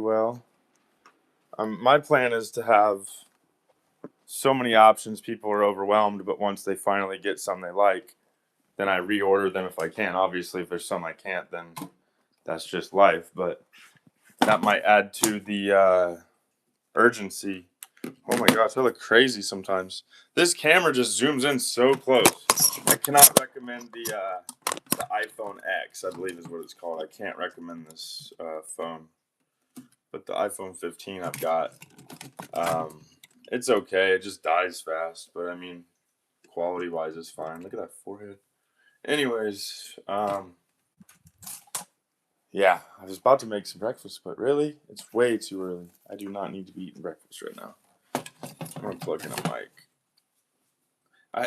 well. My plan is to have so many options, people are overwhelmed, but once they finally get some they like, then I reorder them if I can. Obviously, if there's some I can't, then that's just life, but that might add to the urgency. Oh my gosh, I look crazy sometimes. This camera just zooms in so close. I cannot recommend the iPhone X, I believe is what it's called. I can't recommend this phone. But the iPhone 15 I've got, it's okay. It just dies fast. But I mean, quality-wise, it's fine. Look at that forehead. Anyways, yeah, I was about to make some breakfast, but really, it's way too early. I do not need to be eating breakfast right now. I'm going to plug in a mic.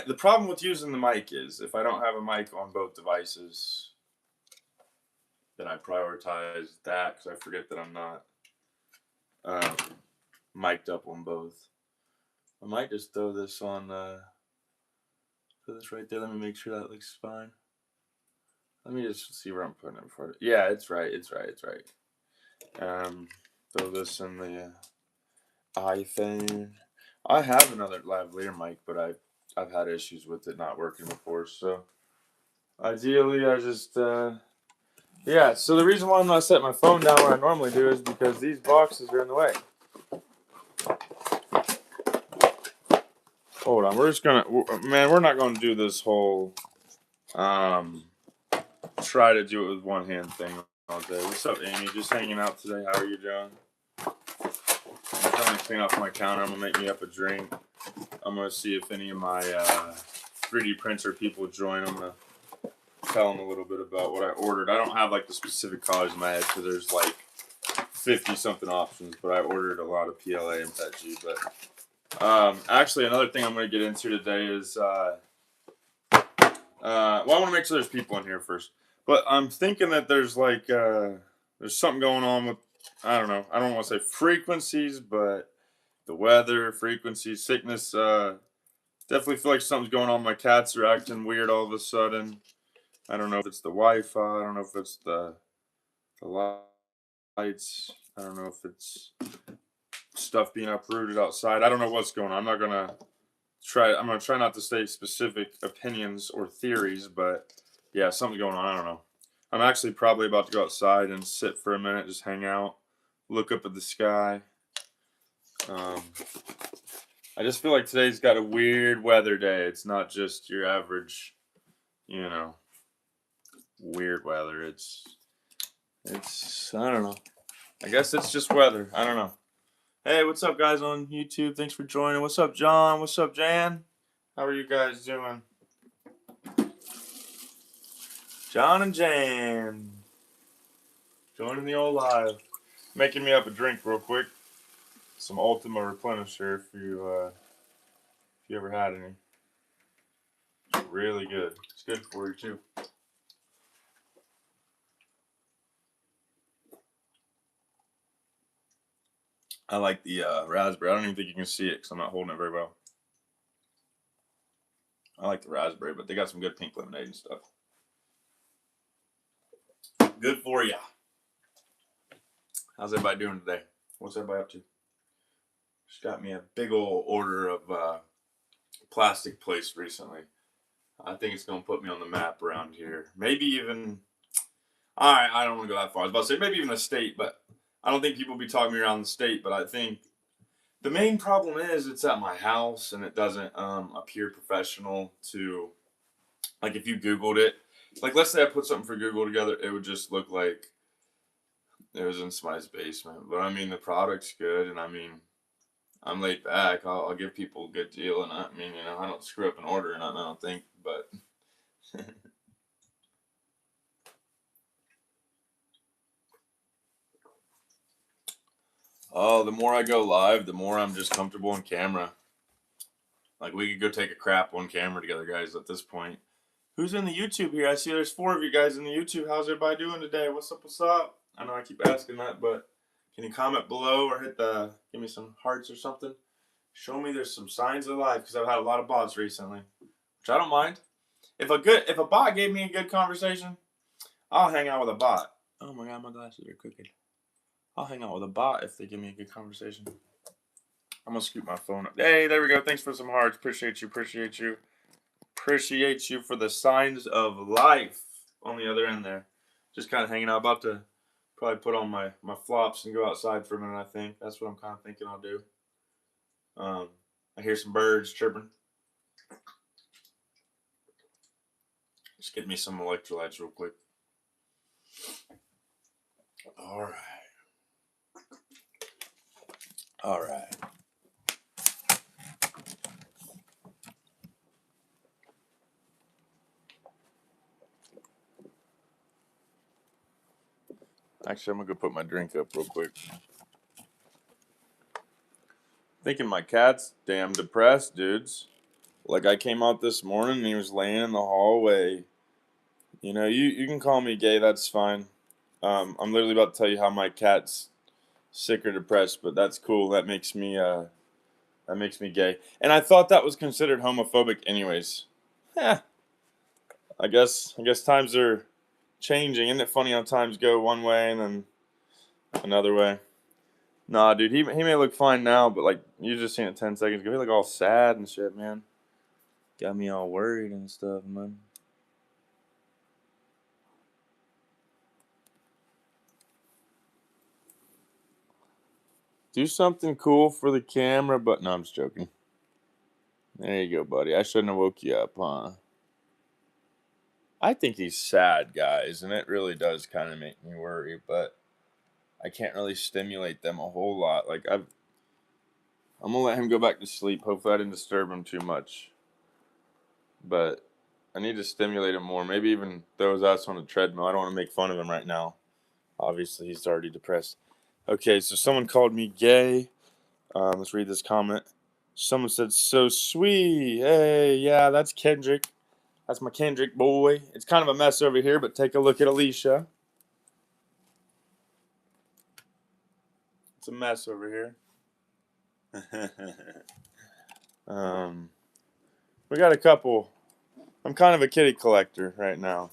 The problem with using the mic is if I don't have a mic on both devices, then I prioritize that because I forget that I'm not mic'd up on both. I might just throw this on, put this right there. Let me make sure that looks fine. Let me just see where I'm putting it for it. Yeah, it's right. Throw this in the iPhone. I have another lavalier mic, but I've had issues with it not working before. So ideally, I just yeah. So the reason why I'm not setting my phone down where I normally do is because these boxes are in the way. Hold on, we're just gonna, man, we're not gonna do this whole try to do it with one hand thing all day. What's up, Amy? Just hanging out today. How are you doing? I'm trying to clean off my counter. I'm gonna make me up a drink. I'm gonna see if any of my 3D printer people join. I'm gonna tell them a little bit about what I ordered. I don't have like the specific colors in my head because there's like 50 something options, but I ordered a lot of PLA and PETG. But actually, another thing I'm gonna get into today is well, I want to make sure there's people in here first. But I'm thinking that there's like there's something going on with, I don't know. I don't want to say frequencies, but the weather, frequencies, sickness. Definitely feel like something's going on. My cats are acting weird all of a sudden. I don't know if it's the Wi-Fi. I don't know if it's the lights. I don't know if it's stuff being uprooted outside. I don't know what's going on. I'm gonna try not to say specific opinions or theories, but yeah, something's going on. I don't know. I'm actually probably about to go outside and sit for a minute, just hang out, look up at the sky. I just feel like today's got a weird weather day. It's not just your average, weird weather. It's I don't know. I guess it's just weather. I don't know. Hey, what's up, guys on YouTube? Thanks for joining. What's up, John? What's up, Jan? How are you guys doing? John and Jan joining the old live. Making me up a drink real quick. Some Ultima Replenisher if you ever had any. It's really good. It's good for you too. I like the raspberry. I don't even think you can see it because I'm not holding it very well. I like the raspberry, but they got some good pink lemonade and stuff. Good for ya. How's everybody doing today? What's everybody up to? Just got me a big old order of plastic plates recently. I think it's going to put me on the map around here. Maybe even, I don't want to go that far. I was about to say maybe even a state, but I don't think people will be talking me around the state. But I think the main problem is it's at my house and it doesn't appear professional to, like if you Googled it, like let's say I put something for Google together, it would just look like it was in somebody's basement. But I mean, the product's good, and I mean, I'm laid back. I'll give people a good deal, and I mean, I don't screw up an order or nothing, I don't think, but oh, the more I go live, the more I'm just comfortable on camera. Like we could go take a crap on camera together, guys, at this point. Who's in the YouTube here? I see there's 4 of you guys in the YouTube. How's everybody doing today? What's up, what's up? I know I keep asking that, but can you comment below or give me some hearts or something? Show me there's some signs of life, because I've had a lot of bots recently, which I don't mind. If a bot gave me a good conversation, I'll hang out with a bot. Oh my god, my glasses are crooked. I'll hang out with a bot if they give me a good conversation. I'm gonna scoop my phone up. Hey, there we go. Thanks for some hearts. Appreciate you. Appreciate you. Appreciate you for the signs of life on the other end there. Just kind of hanging out. About to probably put on my flops and go outside for a minute. I think that's what I'm kind of thinking I'll do. I hear some birds chirping. Just get me some electrolytes real quick. All right. All right. Actually, I'm gonna go put my drink up real quick. Thinking my cat's damn depressed, dudes. Like, I came out this morning and he was laying in the hallway. You know, you can call me gay, that's fine. I'm literally about to tell you how my cat's sick or depressed, but that's cool. That makes me gay. And I thought that was considered homophobic anyways. I guess times are changing. Isn't it funny how times go one way and then another way? Nah, dude, he may look fine now, but like you just seen it 10 seconds ago. He look all sad and shit, man. Got me all worried and stuff, man. Do something cool for the camera, but no, I'm just joking. There you go, buddy. I shouldn't have woke you up, huh? I think he's sad, guys, and it really does kind of make me worry, but I can't really stimulate them a whole lot. Like I'm gonna let him go back to sleep. Hopefully I didn't disturb him too much. But I need to stimulate him more. Maybe even throw his ass on a treadmill. I don't want to make fun of him right now. Obviously, he's already depressed. Okay, so someone called me gay. Let's read this comment. Someone said, so sweet. Hey, yeah, that's Kendrick. That's my Kendrick boy. It's kind of a mess over here, but take a look at Alicia. It's a mess over here. We got a couple. I'm kind of a kitty collector right now.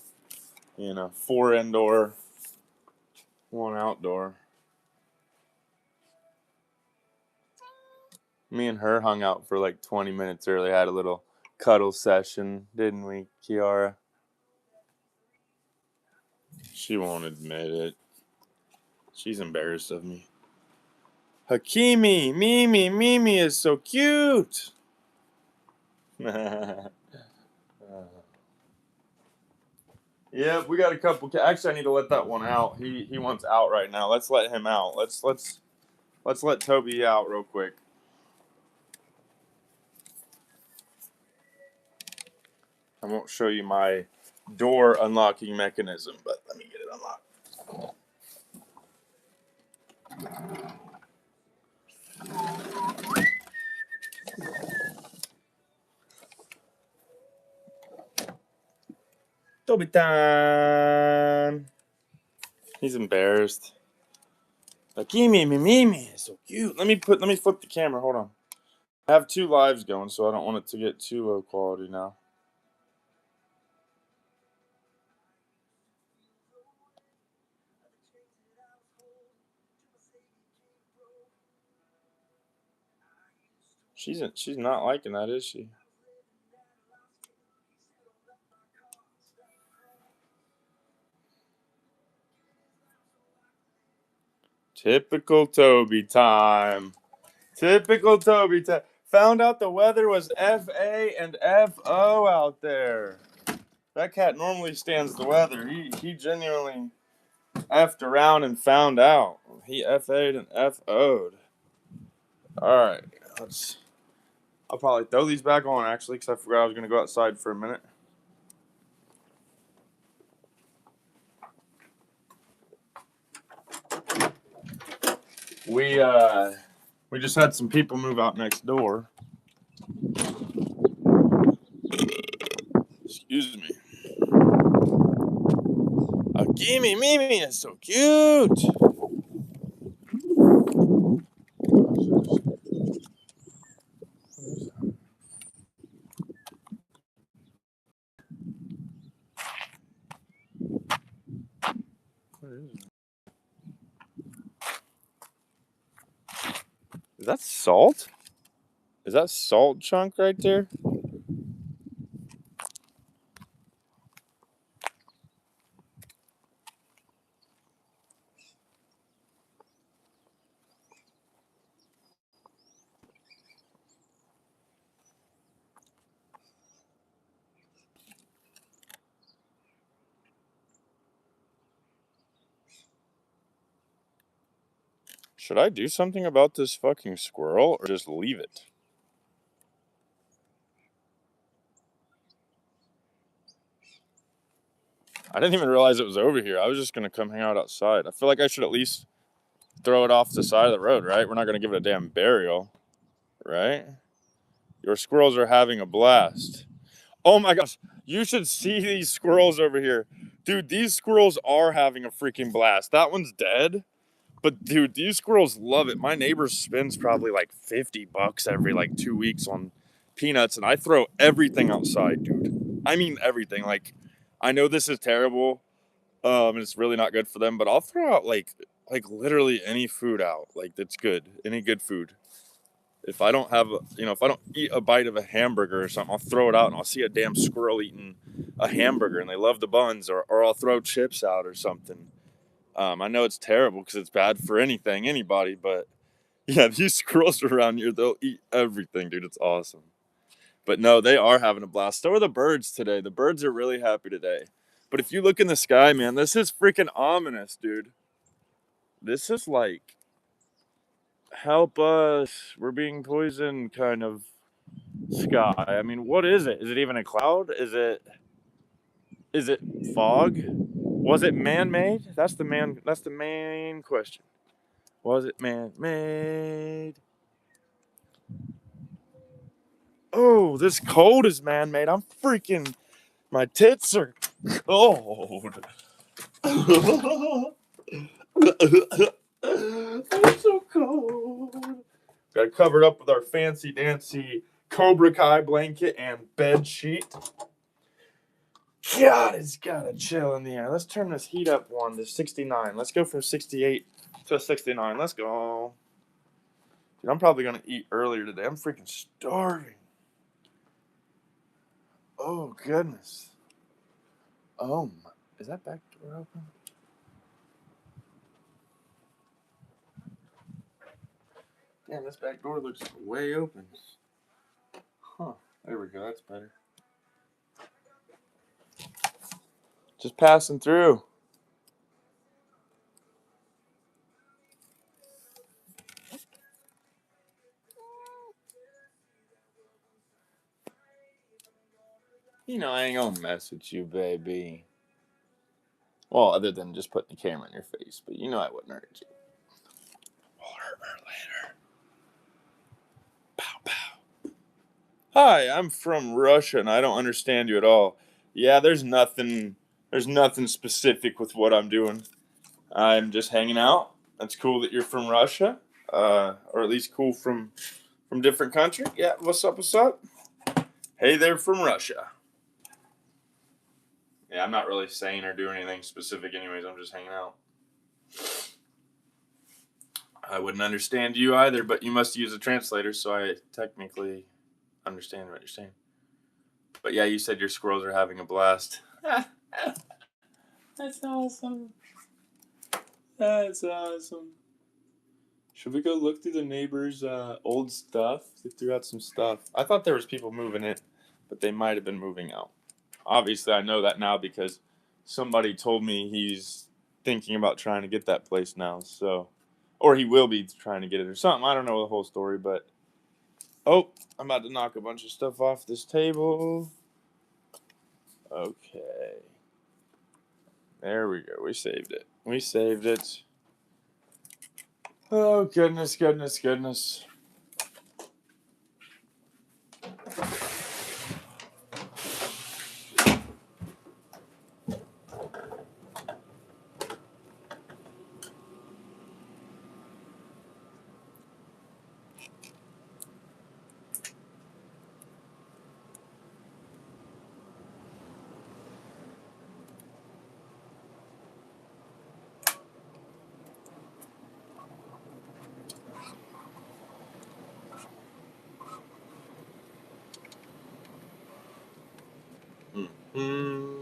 You know, 4 indoor, 1 outdoor. Me and her hung out for like 20 minutes earlier. Had a little cuddle session, didn't we, Kiara? She won't admit it. She's embarrassed of me. Hakimi, Mimi is so cute. Yeah, we got a couple. Actually, I need to let that one out. He wants out right now. Let's let him out. Let's let Toby out real quick. I won't show you my door unlocking mechanism, but let me get it unlocked. Toby time. He's embarrassed. Hakimi, Mimi is so cute. Let me flip the camera. Hold on. I have 2 lives going, so I don't want it to get too low quality now. She's not liking that, is she? Typical Toby time. Typical Toby time. Found out the weather was FA and FO out there. That cat normally stands the weather. He genuinely F'd around and found out. He FA'd and FO'd. Alright. I'll probably throw these back on, actually, because I forgot I was going to go outside for a minute. We just had some people move out next door. Excuse me. Gimme Mimi is so cute. What is it? that salt? Is that salt chunk right there? Should I do something about this fucking squirrel or just leave it? I didn't even realize it was over here. I was just gonna come hang out outside. I feel like I should at least throw it off the side of the road, right? We're not gonna give it a damn burial, right? Your squirrels are having a blast. Oh my gosh, you should see these squirrels over here. Dude, these squirrels are having a freaking blast. That one's dead. But dude, these squirrels love it. My neighbor spends probably like $50 every like 2 weeks on peanuts, and I throw everything outside, dude. I mean everything. Like, I know this is terrible, and it's really not good for them, but I'll throw out like literally any food out, like that's good, any good food. If I don't have, if I don't eat a bite of a hamburger or something, I'll throw it out, and I'll see a damn squirrel eating a hamburger, and they love the buns, or I'll throw chips out or something. I know it's terrible because it's bad for anybody, but yeah, these squirrels around here, they'll eat everything, dude. It's awesome. But no, they are having a blast. So are the birds today. The birds are really happy today. But if you look in the sky, man, this is freaking ominous, dude. This is like, help us, we're being poisoned kind of sky. I mean, what is it? Is it even a cloud? Is it fog? Was it man-made? That's the main question. Was it man-made? Oh, this cold is man-made. I'm freaking, my tits are cold. I'm so cold. Got it covered up with our fancy dancy Cobra Kai blanket and bed sheet. God, it's gotta chill in the air. Let's turn this heat up one to 69. Let's go from 68 to 69. Let's go. Dude, I'm probably gonna eat earlier today. I'm freaking starving. Oh goodness. Oh, is that back door open? Damn, this back door looks way open. Huh. There we go. That's better. Just passing through. You know I ain't gonna mess with you, baby. Well, other than just putting the camera in your face, but you know I wouldn't hurt you. We'll hurt her later. Pow pow. Hi, I'm from Russia and I don't understand you at all. Yeah, there's nothing specific with what I'm doing. I'm just hanging out. That's cool that you're from Russia. Or at least cool from different country. Yeah, what's up, what's up? Hey, they're from Russia. Yeah, I'm not really saying or doing anything specific anyways. I'm just hanging out. I wouldn't understand you either, but you must use a translator, so I technically understand what you're saying. But yeah, you said your squirrels are having a blast. That's awesome. That's awesome. Should we go look through the neighbors' old stuff? They threw out some stuff. I thought there was people moving in, but they might have been moving out. Obviously, I know that now because somebody told me he's thinking about trying to get that place now. So, or he will be trying to get it or something. I don't know the whole story, but oh, I'm about to knock a bunch of stuff off this table. Okay. There we go. We saved it. We saved it. Oh, goodness, goodness, goodness. Mm.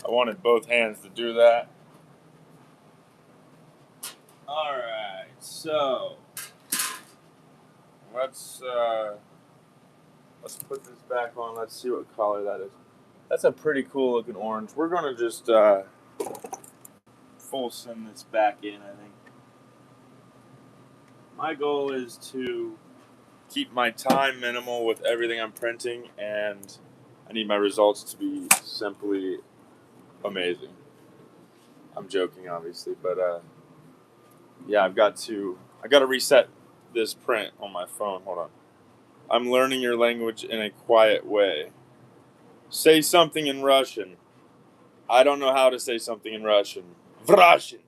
I wanted both hands to do that. Alright, so let's put this back on. Let's see what color that is. That's a pretty cool looking orange. We're gonna just full send this back in, I think. My goal is to keep my time minimal with everything I'm printing, and I need my results to be simply amazing. I'm joking, obviously, but yeah, I got to reset this print on my phone. Hold on. I'm learning your language in a quiet way. Say something in Russian. I don't know how to say something in Russian. Russian.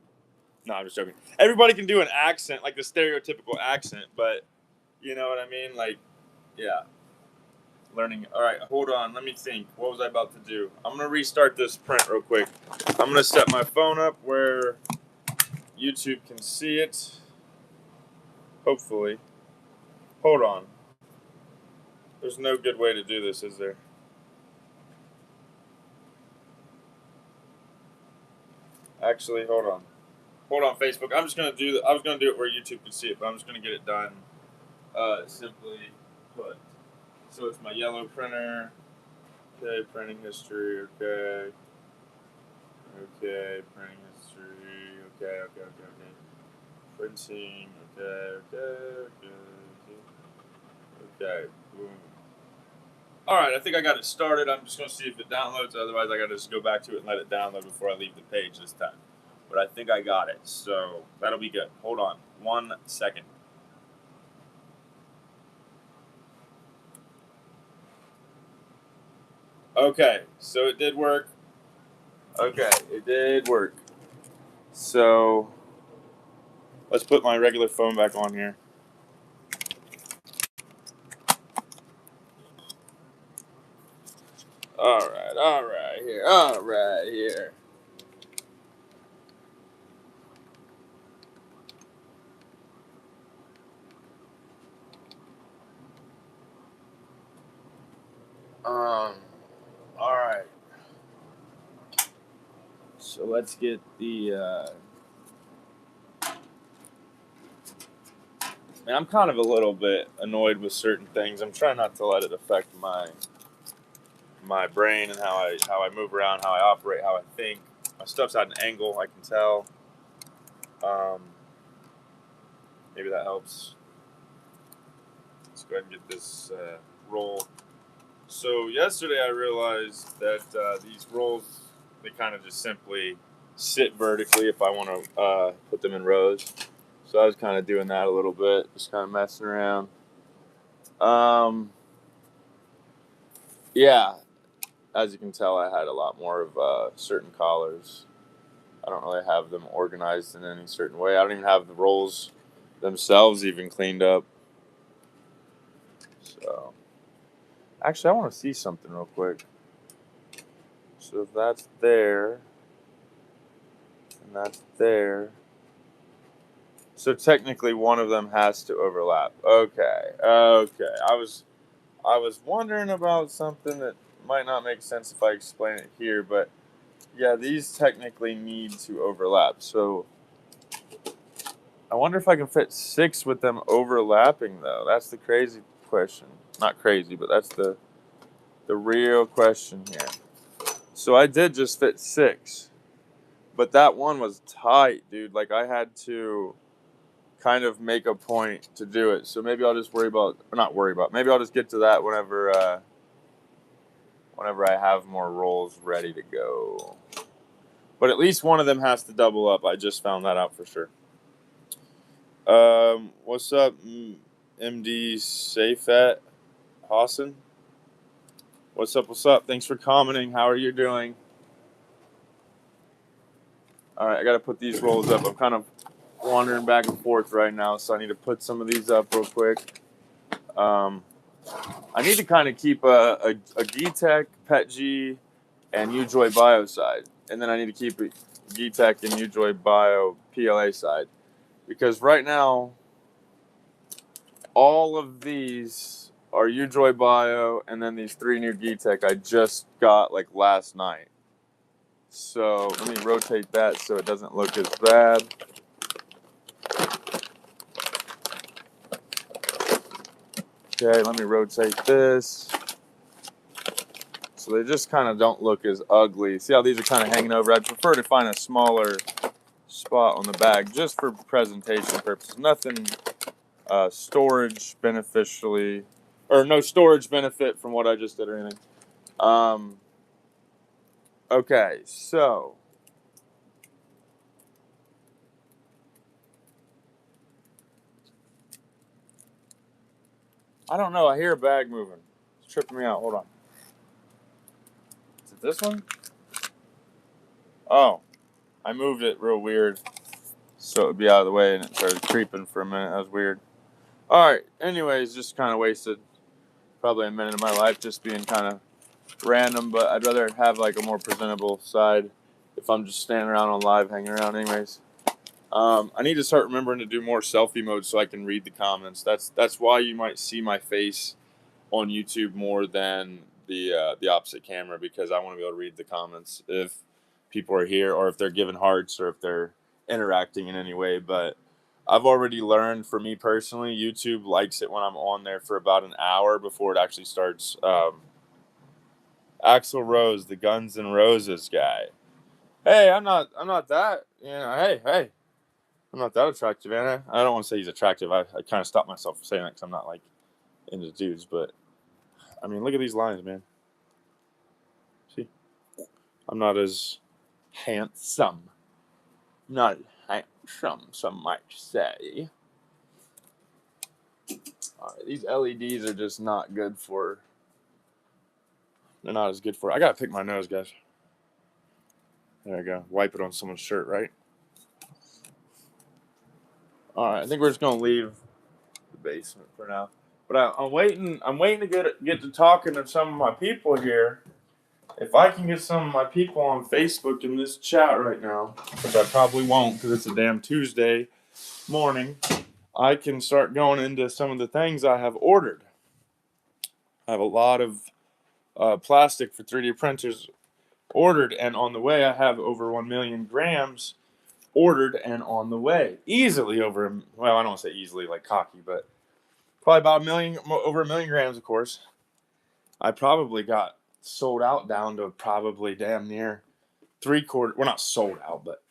No, I'm just joking. Everybody can do an accent, like the stereotypical accent, but you know what I mean? Like, yeah. Learning. All right, hold on. Let me think. What was I about to do? I'm going to restart this print real quick. I'm going to set my phone up where YouTube can see it. Hopefully. Hold on. There's no good way to do this, is there? Actually, hold on. Hold on, Facebook. I'm just going to do I was going to do it where YouTube can see it, but I'm just going to get it done simply put. So it's my yellow printer. Okay, printing history. Okay. Okay, printing history. Okay. Printing. Okay. Boom. All right, I think I got it started. I'm just going to see if it downloads. Otherwise, I got to just go back to it and let it download before I leave the page this time. But I think I got it, so that'll be good. Hold on 1 second. Okay, so it did work. Okay, it did work. So let's put my regular phone back on here. All right here. All right. So let's get the. Man, I'm kind of a little bit annoyed with certain things. I'm trying not to let it affect my brain and how I move around, how I operate, how I think. My stuff's at an angle. I can tell. Maybe that helps. Let's go ahead and get this roll. So yesterday I realized that these rolls, they kind of just simply sit vertically if I want to put them in rows. So I was kind of doing that a little bit, just kind of messing around. Yeah, as you can tell, I had a lot more of certain collars. I don't really have them organized in any certain way. I don't even have the rolls themselves even cleaned up. So, actually, I want to see something real quick. So if that's there, and that's there. So technically, one of them has to overlap. Okay. I was wondering about something that might not make sense if I explain it here, but yeah, these technically need to overlap. So I wonder if I can fit 6 with them overlapping, though. That's the crazy question. Not crazy, but that's the real question here. So I did just fit 6, but that one was tight, dude. Like I had to kind of make a point to do it. So maybe I'll just maybe I'll just get to that whenever I have more rolls ready to go. But at least one of them has to double up. I just found that out for sure. What's up, MD Safet Hassan? What's up? What's up? Thanks for commenting. How are you doing? All right, I got to put these rolls up. I'm kind of wandering back and forth right now, so I need to put some of these up real quick. I need to kind of keep a G-Tech, PetG, and UJoy Bio side. And then I need to keep a G-Tech and UJoy Bio PLA side. Because right now, all of these are UJoy Bio, and then these 3 new G-Tech I just got like last night. So let me rotate that so it doesn't look as bad. Okay, let me rotate this. So they just kind of don't look as ugly. See how these are kind of hanging over? I'd prefer to find a smaller spot on the bag just for presentation purposes. Nothing storage beneficially, or no storage benefit from what I just did or anything. Okay, so I don't know. I hear a bag moving. It's tripping me out. Hold on. Is it this one? Oh, I moved it real weird so it would be out of the way, and it started creeping for a minute. That was weird. All right. Anyways, just kind of wasted probably a minute of my life just being kind of random, but I'd rather have like a more presentable side if I'm just standing around on live, hanging around. Anyways, I need to start remembering to do more selfie mode so I can read the comments. That's why you might see my face on YouTube more than the opposite camera, because I want to be able to read the comments if people are here, or if they're giving hearts, or if they're interacting in any way. But I've already learned, for me personally, YouTube likes it when I'm on there for about an hour before it actually starts. Axl Rose, the Guns N' Roses guy. Hey, I'm not that. Hey, I'm not that attractive, Anna. I don't want to say he's attractive. I kind of stopped myself from saying that because I'm not like into dudes. But I mean, look at these lines, man. See, I'm not as handsome. Not handsome, some might say. All right, these LEDs are just not good for. They're not as good for. I gotta pick my nose, guys. There I go. Wipe it on someone's shirt, right? All right, I think we're just gonna leave the basement for now. But I'm waiting. I'm waiting to get to talking to some of my people here. If I can get some of my people on Facebook in this chat right now, which I probably won't because it's a damn Tuesday morning, I can start going into some of the things I have ordered. I have a lot of plastic for 3D printers ordered, and on the way I have over 1 million grams ordered and on the way. Easily over, well, I don't want to say easily like cocky, but probably about over 1 million grams, of course. I probably got sold out down to probably damn near 3/4. We're not sold out, but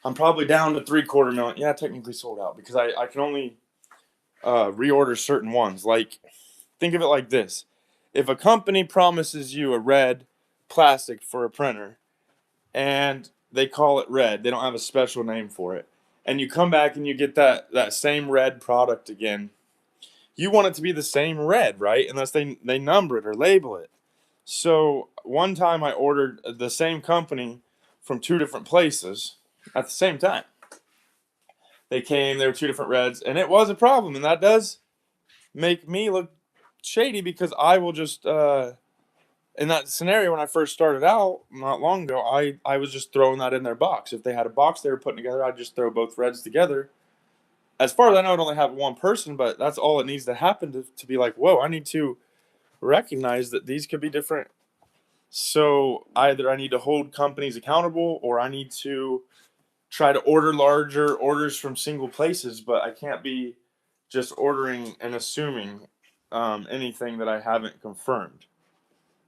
I'm probably down to 3/4 million. Yeah, technically sold out because I can only reorder certain ones. Like, think of it like this: if a company promises you a red plastic for a printer, and they call it red, they don't have a special name for it, and you come back and you get that same red product again, you want it to be the same red, right? Unless they number it or label it. So one time I ordered the same company from 2 different places at the same time. They were 2 different reds, and it was a problem. And that does make me look shady because I will just, in that scenario when I first started out not long ago, I was just throwing that in their box. If they had a box they were putting together, I'd just throw both reds together. As far as I know, it only have one person, but that's all it needs to happen to be like, whoa, I need to recognize that these could be different. So either I need to hold companies accountable, or I need to try to order larger orders from single places, but I can't be just ordering and assuming anything that I haven't confirmed.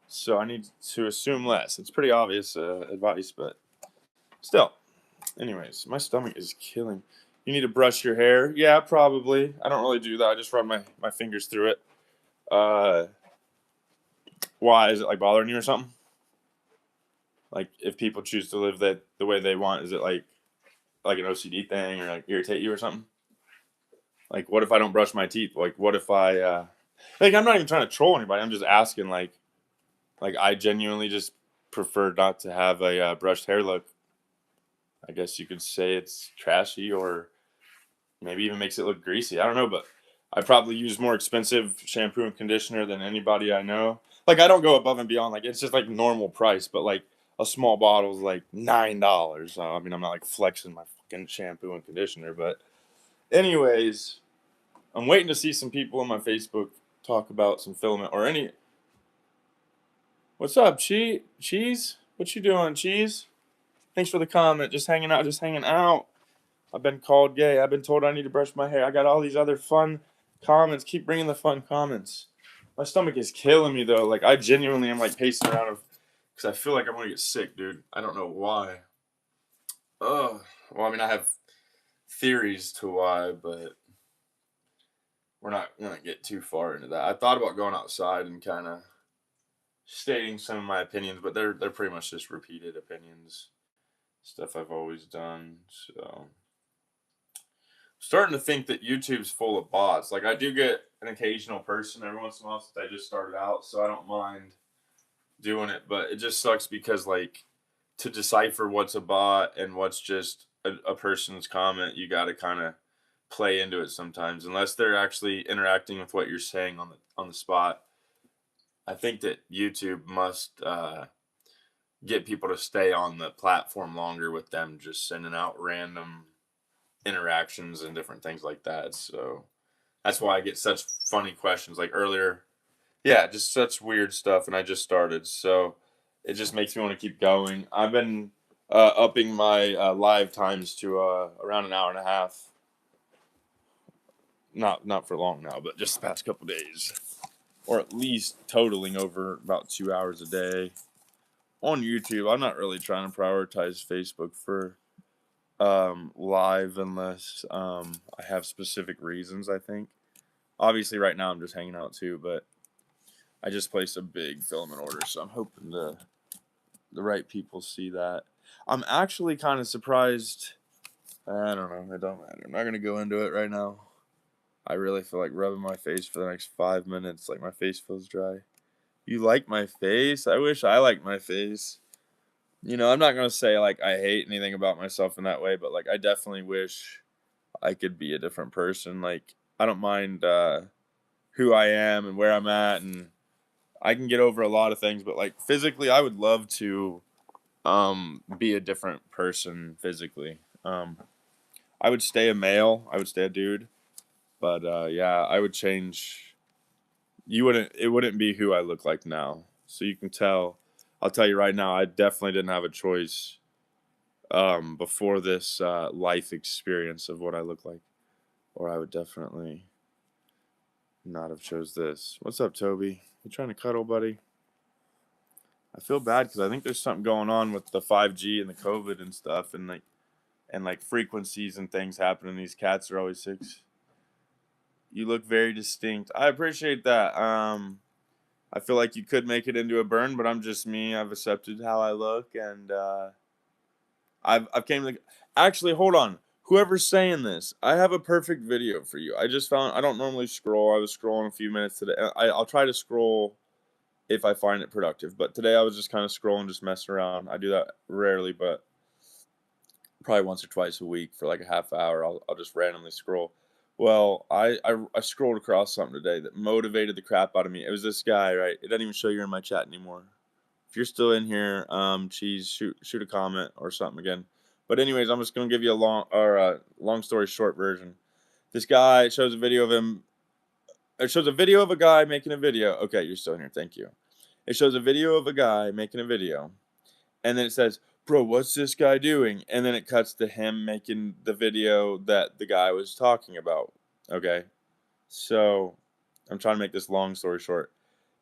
So I need to assume less. It's pretty obvious advice, but still. Anyways, my stomach is killing. You need to brush your hair? Yeah, probably. I don't really do that. I just run my fingers through it. Why? Is it like bothering you or something? Like, if people choose to live the way they want, is it like an OCD thing, or like irritate you or something? Like, what if I don't brush my teeth? Like, what if I like, I'm not even trying to troll anybody. I'm just asking, like, Like, I genuinely just prefer not to have a brushed hair look. I guess you could say it's trashy, or maybe even makes it look greasy. I don't know, but I probably use more expensive shampoo and conditioner than anybody I know. Like, I don't go above and beyond. Like, it's just like normal price, but like a small bottle is like $9. So I mean, I'm not like flexing my fucking shampoo and conditioner, but anyways, I'm waiting to see some people on my Facebook talk about some filament or any. What's up, Cheese? What you doing, Cheese? Thanks for the comment. Just hanging out, just hanging out. I've been called gay. I've been told I need to brush my hair. I got all these other fun comments. Keep bringing the fun comments. My stomach is killing me though. Like, I genuinely am like pacing around because I feel like I'm gonna get sick, dude. I don't know why. Oh, well, I mean, I have theories to why, but we're not gonna get too far into that. I thought about going outside and kind of stating some of my opinions, but they're pretty much just repeated opinions, stuff I've always done. So starting to think that YouTube's full of bots. Like, I do get an occasional person every once in a while since I just started out, so I don't mind doing it. But it just sucks because, like, to decipher what's a bot and what's just a person's comment, you got to kind of play into it sometimes, unless they're actually interacting with what you're saying on the spot. I think that YouTube must get people to stay on the platform longer with them just sending out random interactions and different things like that. So that's why I get such funny questions like earlier. Yeah, just such weird stuff, and I just started, so it just makes me want to keep going. I've been upping my live times to around an hour and a half. Not for long now, but just the past couple days, or at least totaling over about 2 hours a day on YouTube. I'm not really trying to prioritize Facebook for live unless I have specific reasons. I think obviously right now I'm just hanging out too, but I just placed a big filament order, so I'm hoping the right people see that. I'm actually kind of surprised. I don't know. It don't matter. I'm not gonna go into it right now. I really feel like rubbing my face for the next 5 minutes. Like, my face feels dry. You like my face? I wish I liked my face. You know, I'm not gonna say like I hate anything about myself in that way, but like I definitely wish I could be a different person. Like, I don't mind who I am and where I'm at, and I can get over a lot of things, but like physically I would love to be a different person physically. I would stay a male, I would stay a dude, but yeah, I would change. It wouldn't be who I look like now. So you can tell. I'll tell you right now, I definitely didn't have a choice before this life experience of what I look like, or I would definitely not have chose this. What's up, Toby? You trying to cuddle, buddy? I feel bad because I think there's something going on with the 5G and the COVID and stuff, and like frequencies and things happening. These cats are always sick. You look very distinct. I appreciate that. I feel like you could make it into a burn, but I'm just me. I've accepted how I look, and I've came to actually hold on. Whoever's saying this, I have a perfect video for you. I just found I don't normally scroll. I was scrolling a few minutes today. I'll try to scroll if I find it productive, but today I was just kind of scrolling, just messing around. I do that rarely, but probably once or twice a week for like a half hour. I'll just randomly scroll. Well, I scrolled across something today that motivated the crap out of me. It was this guy, right? It doesn't even show you're in my chat anymore. If you're still in here, Cheese, shoot a comment or something again. But anyways, I'm just gonna give you a long story short version. This guy shows a video of him. It shows a video of a guy making a video. Okay, you're still in here. Thank you. It shows a video of a guy making a video, and then it says, "Bro, what's this guy doing?" And then it cuts to him making the video that the guy was talking about. Okay, so I'm trying to make this long story short.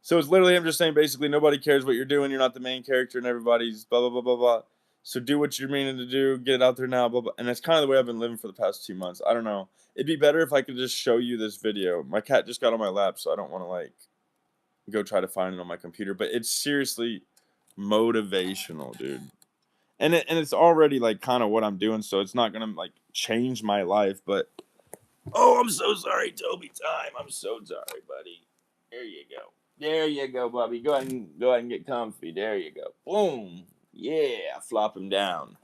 So it's literally him just saying basically nobody cares what you're doing. You're not the main character, and everybody's blah blah blah blah blah. So do what you're meaning to do. Get it out there now. Blah blah. And that's kind of the way I've been living for the past 2 months. I don't know. It'd be better if I could just show you this video. My cat just got on my lap, so I don't want to like go try to find it on my computer. But it's seriously motivational, dude. And it's already like kind of what I'm doing, so it's not gonna like change my life. But oh, I'm so sorry, Toby time. I'm so sorry, buddy. There you go. There you go, Bubby. Go ahead and get comfy. There you go. Boom. Yeah, flop him down.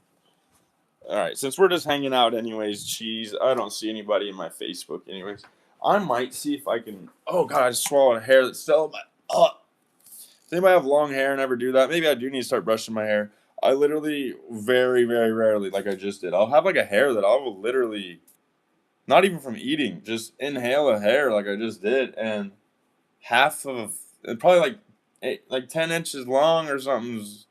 All right, since we're just hanging out anyways, cheese, I don't see anybody in my Facebook anyways. I might see if I can. Oh, God, I just swallowed a hair that's still in my. Does anybody have long hair and ever do that? Maybe I do need to start brushing my hair. I literally very, very rarely, like I just did, I'll have like a hair that I will literally, not even from eating, just inhale a hair like I just did, and half of, probably like 10 inches long or something's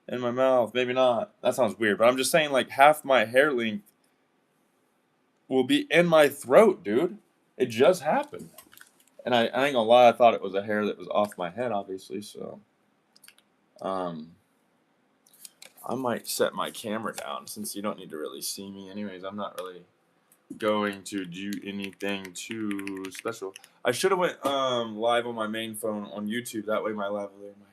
in my mouth. Maybe not. That sounds weird, but I'm just saying like half my hair length will be in my throat, dude. It just happened. And I ain't gonna lie, I thought it was a hair that was off my head, obviously, so. I might set my camera down since you don't need to really see me. Anyways, I'm not really going to do anything too special. I should have went live on my main phone on YouTube. That way my lavalier might.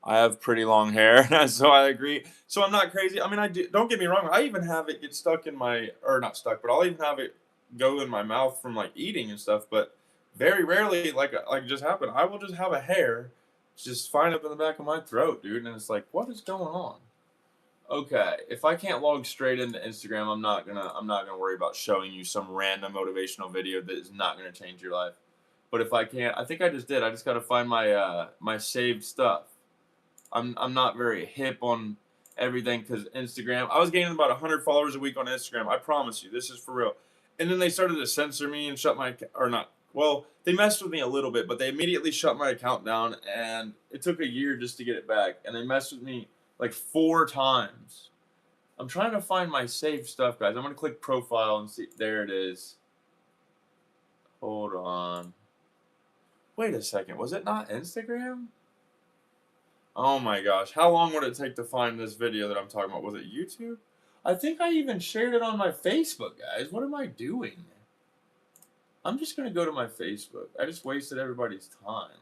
I have pretty long hair, so I agree. So I'm not crazy. I mean, I do, don't get me wrong. I even have it get stuck in my, or not stuck, but I'll even have it go in my mouth from like eating and stuff. But very rarely, like just happened, I will just have a hair just fine up in the back of my throat, dude, and it's like, what is going on? Okay, if I can't log straight into Instagram, I'm not gonna worry about showing you some random motivational video that is not gonna change your life. But if I can't, I think I just did. I just gotta find my my saved stuff. I'm not very hip on everything because Instagram. I was gaining about 100 followers a week on Instagram. I promise you, this is for real. And then they started to censor me and shut my or not. Well, they messed with me a little bit, but they immediately shut my account down, and it took a year just to get it back. And they messed with me like 4 times. I'm trying to find my saved stuff, guys. I'm gonna click profile and see. There it is. Hold on. Wait a second. Was it not Instagram? Oh my gosh. How long would it take to find this video that I'm talking about? Was it YouTube? I think I even shared it on my Facebook, guys. What am I doing? I'm just gonna go to my Facebook. I just wasted everybody's time.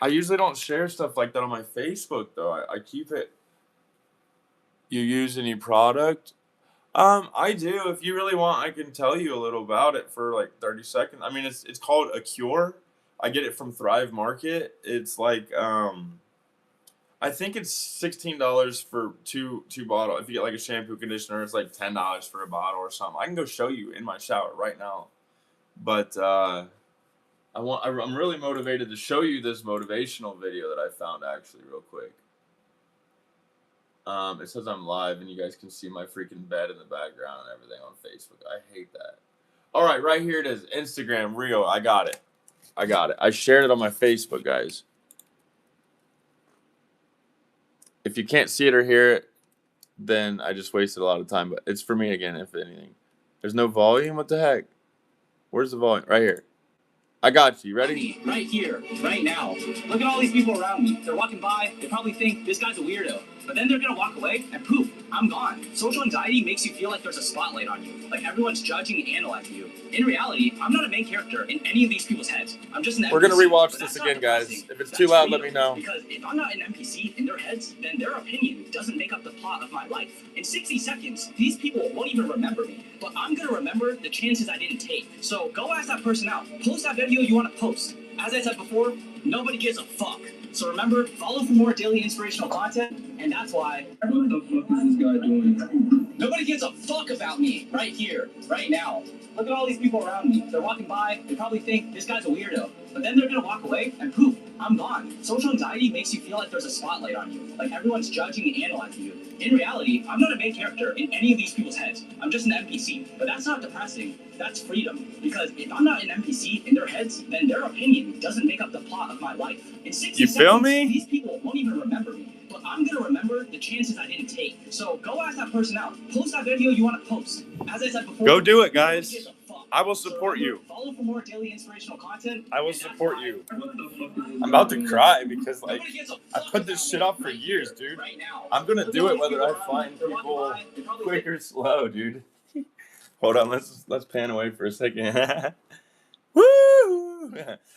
I usually don't share stuff like that on my Facebook, though. I keep it. You use any product? I do. If you really want, I can tell you a little about it for like 30 seconds. I mean, it's called a Cure. I get it from Thrive Market. It's like I think it's $16 for two bottle. If you get like a shampoo conditioner, it's like $10 for a bottle or something. I can go show you in my shower right now. But I'm really motivated to show you this motivational video that I found actually real quick. It says I'm live and you guys can see my freaking bed in the background and everything on Facebook. I hate that. All right here it is. Instagram Reel. I got it. I shared it on my Facebook, guys. If you can't see it or hear it, then I just wasted a lot of time. But it's for me again, if anything. There's no volume? What the heck? Where's the volume? Right here. I got you. Ready? Right here, right now. Look at all these people around me. They're walking by. They probably think this guy's a weirdo. But then they're gonna walk away and poof, I'm gone. Social anxiety makes you feel like there's a spotlight on you. Like everyone's judging and analyzing you. In reality, I'm not a main character in any of these people's heads. I'm just an NPC. We're gonna rewatch this again, guys. If it's too loud, let me know. Because if I'm not an NPC in their heads, then their opinion doesn't make up the plot of my life. In 60 seconds, these people won't even remember me. But I'm gonna remember the chances I didn't take. So go ask that person out. Post that video you want to post. As I said before, nobody gives a fuck. So remember, follow for more daily inspirational content, and that's why. What the fuck is this guy doing? Nobody gives a fuck about me right here, right now. Look at all these people around me. They're walking by. They probably think this guy's a weirdo. But then they're gonna walk away, and poof, I'm gone. Social anxiety makes you feel like there's a spotlight on you. Like everyone's judging and analyzing you. In reality, I'm not a main character in any of these people's heads. I'm just an NPC. But that's not depressing. That's freedom. Because if I'm not an NPC in their heads, then their opinion doesn't make up the plot of my life. In 60 seconds, these people won't even remember me. But I'm gonna remember the chances I didn't take. So go ask that person out. Post that video you want to post. As I said before, go do it, guys. I will support you. Follow for more daily inspirational content. I will support you. I'm about to cry because like I put this shit off for years, dude. I'm gonna do it whether I find people quick or slow, dude. Hold on, let's pan away for a second. Woo!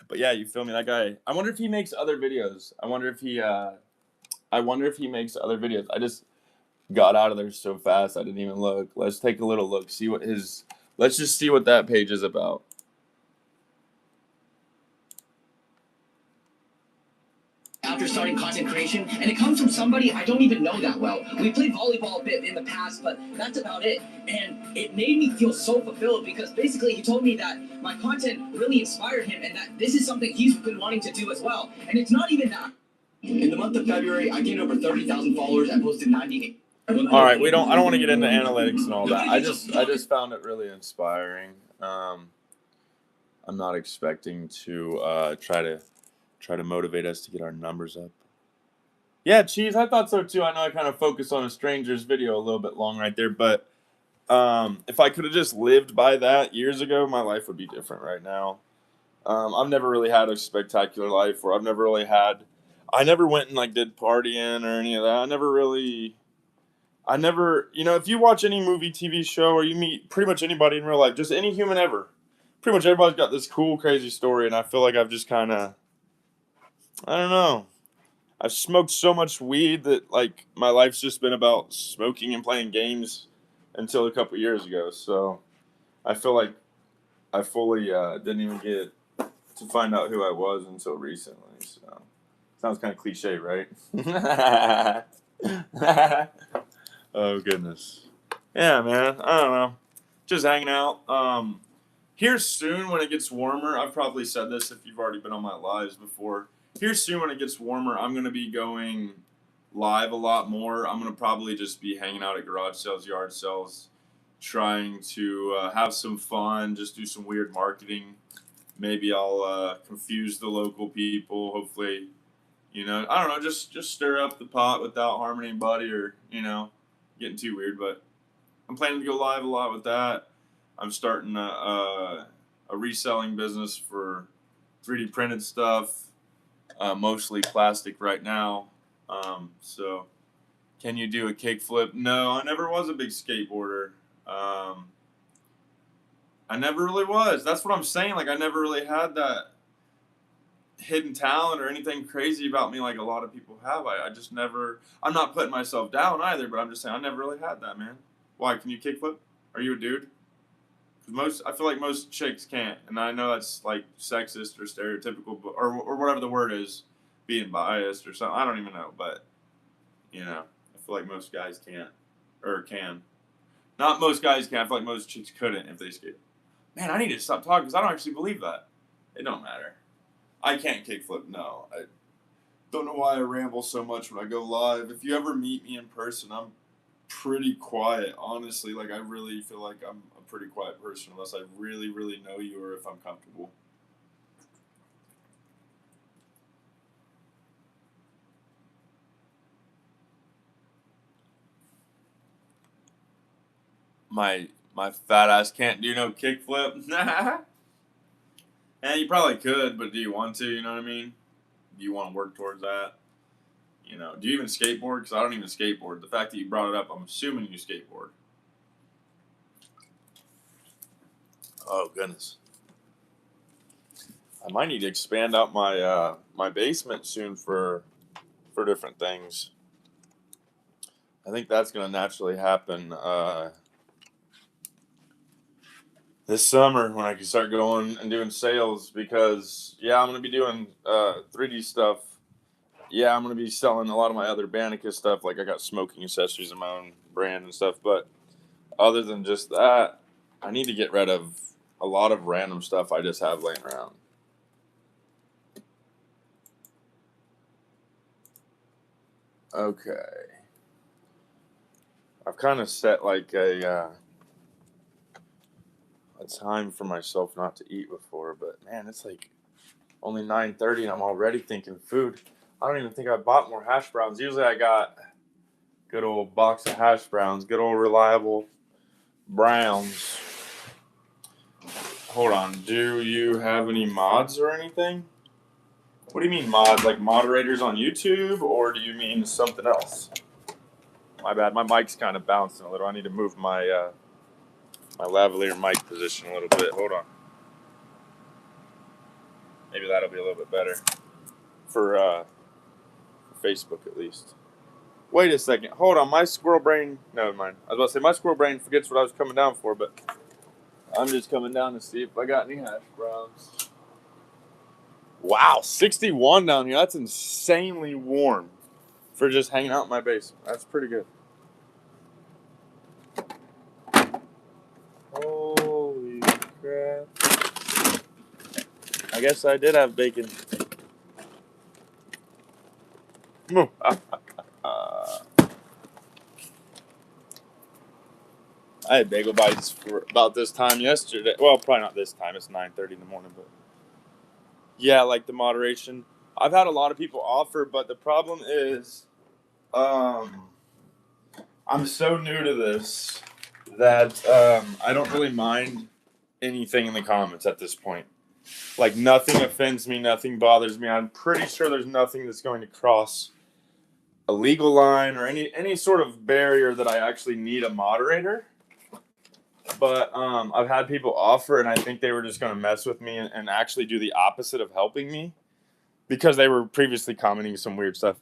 But yeah, you feel me? That guy. I wonder if he makes other videos. I wonder if he makes other videos. I just got out of there so fast I didn't even look. Let's take a little look. See what his. Let's just see what that page is about. after starting content creation, and it comes from somebody I don't even know that well. We played volleyball a bit in the past, but that's about it. And it made me feel so fulfilled because basically he told me that my content really inspired him and that this is something he's been wanting to do as well. And it's not even that. In the month of February, I gained over 30,000 followers and posted 98. All right, I don't want to get into analytics and all that. I just found it really inspiring. I'm not expecting to try to motivate us to get our numbers up. Yeah, Cheese, I thought so too. I know I kind of focused on a stranger's video a little bit long right there, but if I could have just lived by that years ago, my life would be different right now. I've never really had a spectacular life where I never went and like did partying or any of that. If you watch any movie, TV show, or you meet pretty much anybody in real life, just any human ever, pretty much everybody's got this cool, crazy story, and I feel like I've just kind of, I don't know. I've smoked so much weed that, like, my life's just been about smoking and playing games until a couple years ago, so I feel like I fully didn't even get to find out who I was until recently, so. Sounds kind of cliche, right? Oh, goodness. Yeah, man. I don't know. Just hanging out. Here soon when it gets warmer, I've probably said this if you've already been on my lives before. Here soon when it gets warmer, I'm going to be going live a lot more. I'm going to probably just be hanging out at garage sales, yard sales, trying to have some fun, just do some weird marketing. Maybe I'll confuse the local people, hopefully. I don't know, just stir up the pot without harming anybody or, getting too weird. But I'm planning to go live a lot with that. I'm starting a reselling business for 3D printed stuff, mostly plastic right now. So can you do a kickflip? No, I never was a big skateboarder. I never really was. That's what I'm saying. Like, I never really had that hidden talent or anything crazy about me like a lot of people have. I just never, I'm not putting myself down either, but I'm just saying I never really had that, man. Why? Can you kickflip? Are you a dude? Because I feel like most chicks can't, and I know that's like sexist or stereotypical, or whatever the word is, being biased or something. I don't even know, but I feel like most guys can't or can. Not most guys can. I feel like most chicks couldn't if they skate. Man, I need to stop talking because I don't actually believe that. It don't matter. I can't kickflip, no. I don't know why I ramble so much when I go live. If you ever meet me in person, I'm pretty quiet, honestly. Like, I really feel like I'm a pretty quiet person unless I really, really know you or if I'm comfortable. My fat ass can't do no kickflip. And you probably could, but do you want to? You know what I mean? Do you want to work towards that? Do you even skateboard? Because I don't even skateboard. The fact that you brought it up, I'm assuming you skateboard. Oh, goodness. I might need to expand out my my basement soon for different things. I think that's going to naturally happen this summer when I can start going and doing sales because, yeah, I'm going to be doing 3D stuff. Yeah, I'm going to be selling a lot of my other Banneker stuff. Like, I got smoking accessories in my own brand and stuff. But other than just that, I need to get rid of a lot of random stuff I just have laying around. Okay. I've kind of set like a time for myself not to eat before, but man, it's like only 9:30 and I'm already thinking food. I don't even think I bought more hash browns. Usually I got good old box of hash browns, good old reliable Browns. Hold on, do you have any mods or anything? What do you mean mods? Like moderators on YouTube, or do you mean something else? My bad, my mic's kind of bouncing a little. I need to move my my lavalier mic position a little bit. Hold on. Maybe that'll be a little bit better for Facebook at least. Wait a second. Hold on. My squirrel brain. Never mind. I was about to say my squirrel brain forgets what I was coming down for, but I'm just coming down to see if I got any hash browns. Wow, 61 down here. That's insanely warm for just hanging out in my basement. That's pretty good. Holy crap. I guess I did have bacon. I had bagel bites for about this time yesterday. Well, probably not this time. It's 9:30 in the morning, but yeah, like the moderation. I've had a lot of people offer, but the problem is, I'm so new to this that I don't really mind anything in the comments at this point. Like nothing offends me, nothing bothers me. I'm pretty sure there's nothing that's going to cross a legal line or any sort of barrier that I actually need a moderator. But I've had people offer, and I think they were just going to mess with me and actually do the opposite of helping me because they were previously commenting some weird stuff.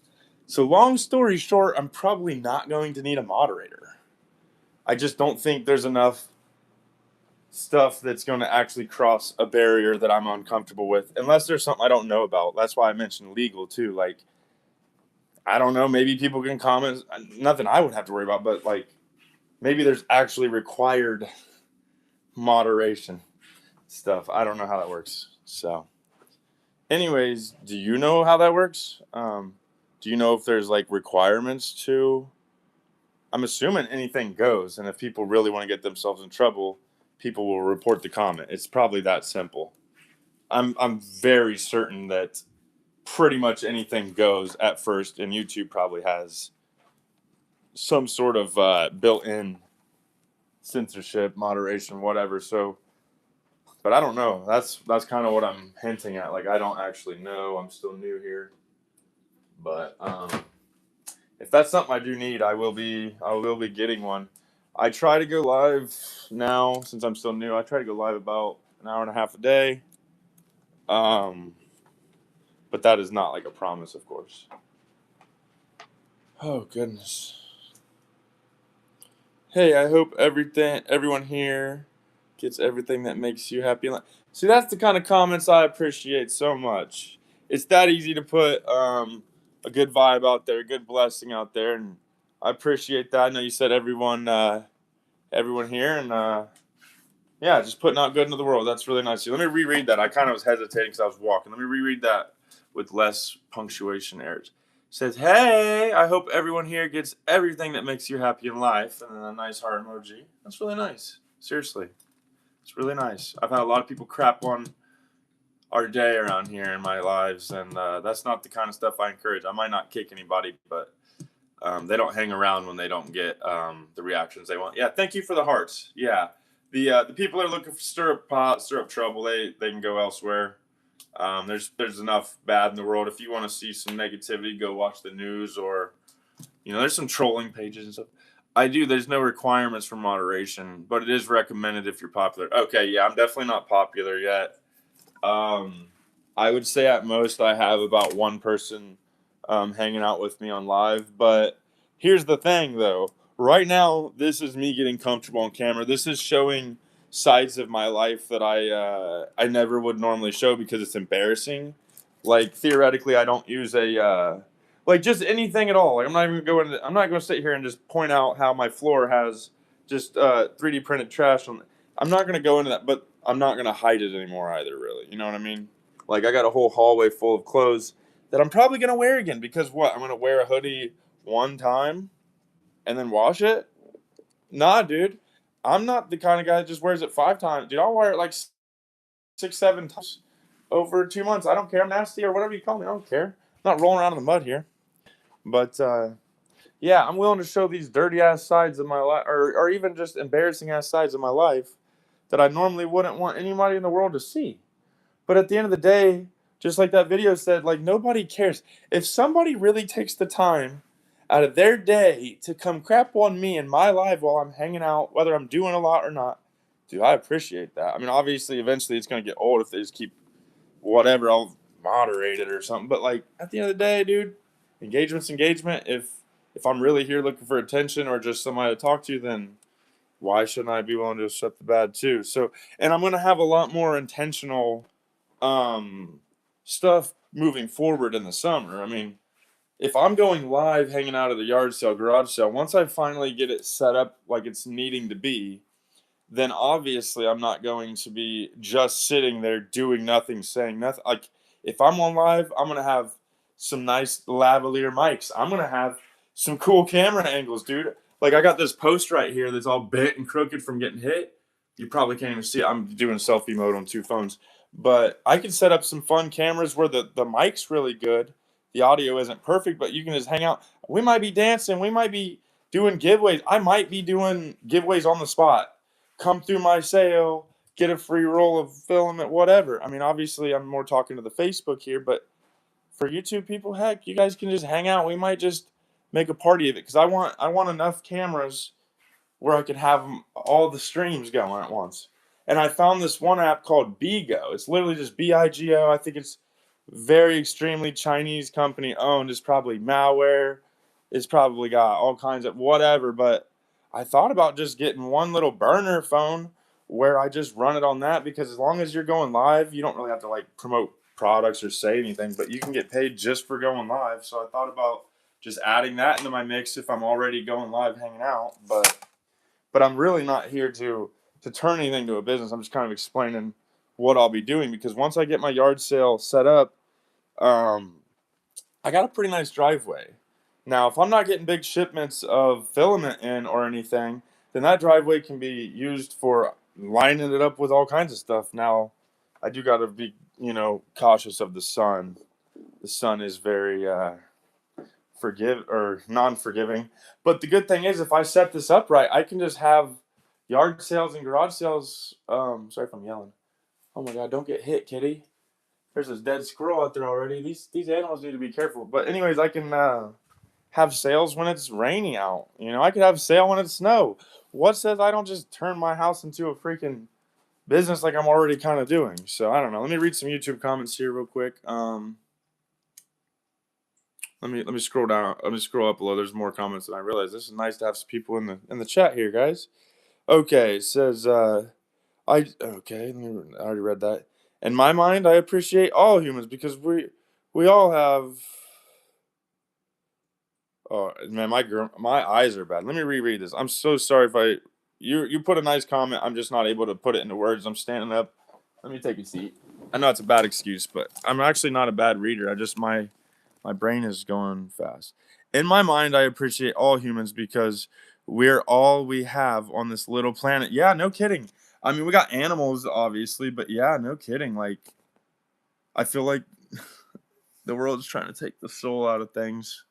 So long story short, I'm probably not going to need a moderator. I just don't think there's enough stuff that's going to actually cross a barrier that I'm uncomfortable with, unless there's something I don't know about. That's why I mentioned legal too. Like, I don't know, maybe people can comment. Nothing I would have to worry about, but like maybe there's actually required moderation stuff. I don't know how that works. So, anyways, do you know how that works? Do you know if there's like requirements to? I'm assuming anything goes, and if people really want to get themselves in trouble, people will report the comment. It's probably that simple. I'm very certain that pretty much anything goes at first, and YouTube probably has some sort of built-in censorship, moderation, whatever. So, but I don't know. That's kind of what I'm hinting at. Like I don't actually know. I'm still new here, but if that's something I do need, I will be getting one. I try to go live now since I'm still new. I try to go live about an hour and a half a day. But that is not like a promise, of course. Oh goodness. Hey, I hope everyone here gets everything that makes you happy. See, that's the kind of comments I appreciate so much. It's that easy to put a good vibe out there, a good blessing out there, and I appreciate that. I know you said everyone here, and yeah, just putting out good into the world. That's really nice. Let me reread that. I kind of was hesitating because I was walking. Let me reread that with less punctuation errors. It says, "Hey, I hope everyone here gets everything that makes you happy in life," and then a nice heart emoji. That's really nice. Seriously, it's really nice. I've had a lot of people crap on our day around here in my lives, and that's not the kind of stuff I encourage. I might not kick anybody, but they don't hang around when they don't get the reactions they want. Yeah, thank you for the hearts. Yeah, the people that are looking for stir up pot, stir up trouble, they can go elsewhere. There's enough bad in the world. If you want to see some negativity, go watch the news, or there's some trolling pages and stuff. There's no requirements for moderation, but it is recommended if you're popular. Okay, yeah, I'm definitely not popular yet. I would say at most I have about one person hanging out with me on live. But here's the thing, though. Right now, this is me getting comfortable on camera. This is showing sides of my life that I never would normally show because it's embarrassing. Like theoretically, I don't use a like just anything at all. Like I'm not going to sit here and just point out how my floor has just 3D printed trash on. I'm not going to go into that, but I'm not going to hide it anymore either. Really, you know what I mean? Like I got a whole hallway full of clothes that I'm probably gonna wear again because what? I'm gonna wear a hoodie one time and then wash it? Nah, dude. I'm not the kind of guy that just wears it 5 times. Dude, I'll wear it like 6, 7 times over 2 months. I don't care. I'm nasty or whatever you call me. I don't care. I'm not rolling around in the mud here. But yeah, I'm willing to show these dirty ass sides of my life, or even just embarrassing ass sides of my life that I normally wouldn't want anybody in the world to see. But at the end of the day, just like that video said, like nobody cares. If somebody really takes the time out of their day to come crap on me in my life while I'm hanging out, whether I'm doing a lot or not, dude, I appreciate that. I mean, obviously, eventually it's gonna get old if they just keep whatever. I'll moderate it or something. But like at the end of the day, dude, engagement's engagement. If I'm really here looking for attention or just somebody to talk to, then why shouldn't I be willing to accept the bad too? So, and I'm gonna have a lot more intentional um stuff moving forward in the summer. I mean, if I'm going live hanging out at a yard sale, garage sale, once I finally get it set up like it's needing to be, then obviously I'm not going to be just sitting there doing nothing, saying nothing. Like, if I'm on live, I'm going to have some nice lavalier mics. I'm going to have some cool camera angles, dude. Like, I got this post right here that's all bent and crooked from getting hit. You probably can't even see it. I'm doing selfie mode on 2 phones. But I can set up some fun cameras where the mic's really good. The audio isn't perfect, but you can just hang out. We might be dancing. We might be doing giveaways. I might be doing giveaways on the spot. Come through my sale, get a free roll of filament, whatever. I mean, obviously, I'm more talking to the Facebook here, but for YouTube people, heck, you guys can just hang out. We might just make a party of it because I want enough cameras where I could have all the streams going at once. And I found this one app called Bigo. It's literally just Bigo. I think it's very extremely Chinese company owned. It's probably malware. It's probably got all kinds of whatever. But I thought about just getting one little burner phone where I just run it on that because as long as you're going live, you don't really have to like promote products or say anything, but you can get paid just for going live. So I thought about just adding that into my mix if I'm already going live hanging out. But I'm really not here to turn anything to a business. I'm just kind of explaining what I'll be doing because once I get my yard sale set up, I got a pretty nice driveway. Now, if I'm not getting big shipments of filament in or anything, then that driveway can be used for lining it up with all kinds of stuff. Now, I do got to be, cautious of the sun. The sun is very forgive or non-forgiving. But the good thing is, if I set this up right, I can just have yard sales and garage sales. Sorry if I'm yelling. Oh my God! Don't get hit, kitty. There's this dead squirrel out there already. These animals need to be careful. But anyways, I can have sales when it's rainy out. I could have sale when it's snow. What says I don't just turn my house into a freaking business like I'm already kind of doing? So I don't know. Let me read some YouTube comments here real quick. Let me scroll down. Let me scroll up below. There's more comments than I realized. This is nice to have some people in the chat here, guys. Okay, it says I already read that. In my mind, I appreciate all humans because we all have. Oh man, my eyes are bad. Let me reread this. I'm so sorry if you put a nice comment. I'm just not able to put it into words. I'm standing up. Let me take a seat. I know it's a bad excuse, but I'm actually not a bad reader. I just my brain is going fast. In my mind, I appreciate all humans because we're all we have on this little planet. Yeah, no kidding. I mean, we got animals, obviously, but yeah, no kidding. Like, I feel like the world's trying to take the soul out of things.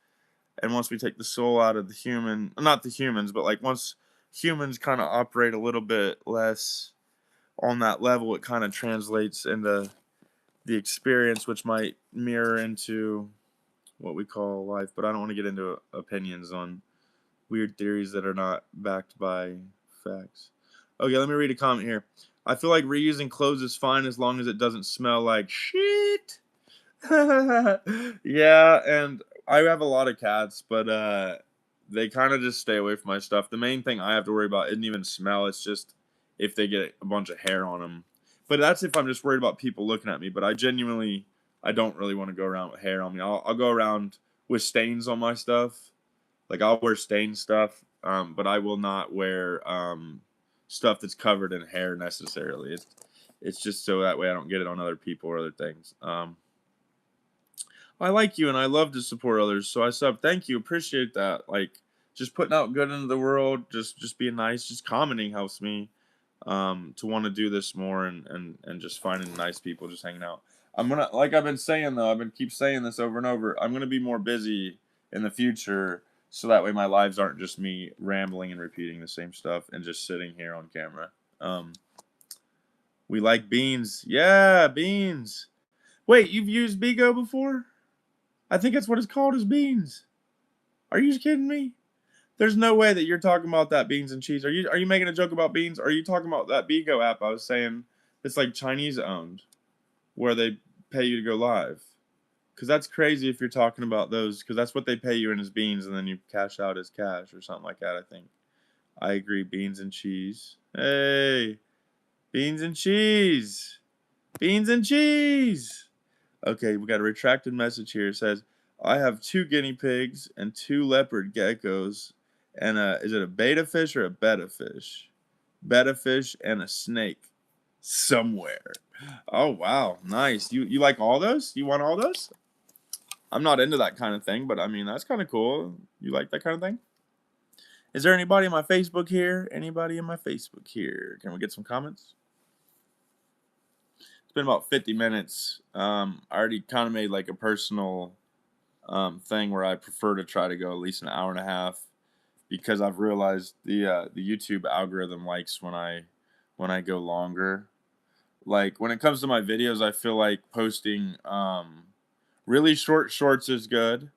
And once we take the soul out of the human, not the humans, but like once humans kind of operate a little bit less on that level, it kind of translates into the experience, which might mirror into what we call life. But I don't want to get into opinions on weird theories that are not backed by facts. Okay, let me read a comment here. I feel like reusing clothes is fine as long as it doesn't smell like shit. Yeah, and I have a lot of cats, but they kind of just stay away from my stuff. The main thing I have to worry about isn't even smell. It's just if they get a bunch of hair on them. But that's if I'm just worried about people looking at me. But I don't really want to go around with hair on me. I'll go around with stains on my stuff. Like I'll wear stained stuff, but I will not wear stuff that's covered in hair necessarily. It's just so that way I don't get it on other people or other things. I like you and I love to support others, so I sub. Thank you, appreciate that. Like just putting out good into the world, just being nice, just commenting helps me to want to do this more and just finding nice people, just hanging out. I'm gonna, like I've been saying though, keep saying this over and over. I'm gonna be more busy in the future, so that way my lives aren't just me rambling and repeating the same stuff and just sitting here on camera. We like beans, yeah, beans. Wait, you've used Bigo before? I think that's what it's called, is beans. Are you kidding me? There's no way that you're talking about that beans and cheese. Are you making a joke about beans? Or are you talking about that Bigo app I was saying it's like Chinese owned, where they pay you to go live? Because that's crazy if you're talking about those, because that's what they pay you in as beans, and then you cash out as cash or something like that, I think. I agree, beans and cheese. Hey, beans and cheese. Beans and cheese. Okay, we got a retracted message here. It says, I have 2 guinea pigs and 2 leopard geckos, and is it a beta fish or a betta fish? Betta fish and a snake somewhere. Oh wow, nice. You like all those? You want all those? I'm not into that kind of thing, but I mean that's kind of cool. You like that kind of thing? Is there anybody in my Facebook here? Anybody in my Facebook here? Can we get some comments? It's been about 50 minutes. I already kind of made like a personal thing where I prefer to try to go at least an hour and a half because I've realized the YouTube algorithm likes when I go longer. Like when it comes to my videos, I feel like posting really short shorts is good,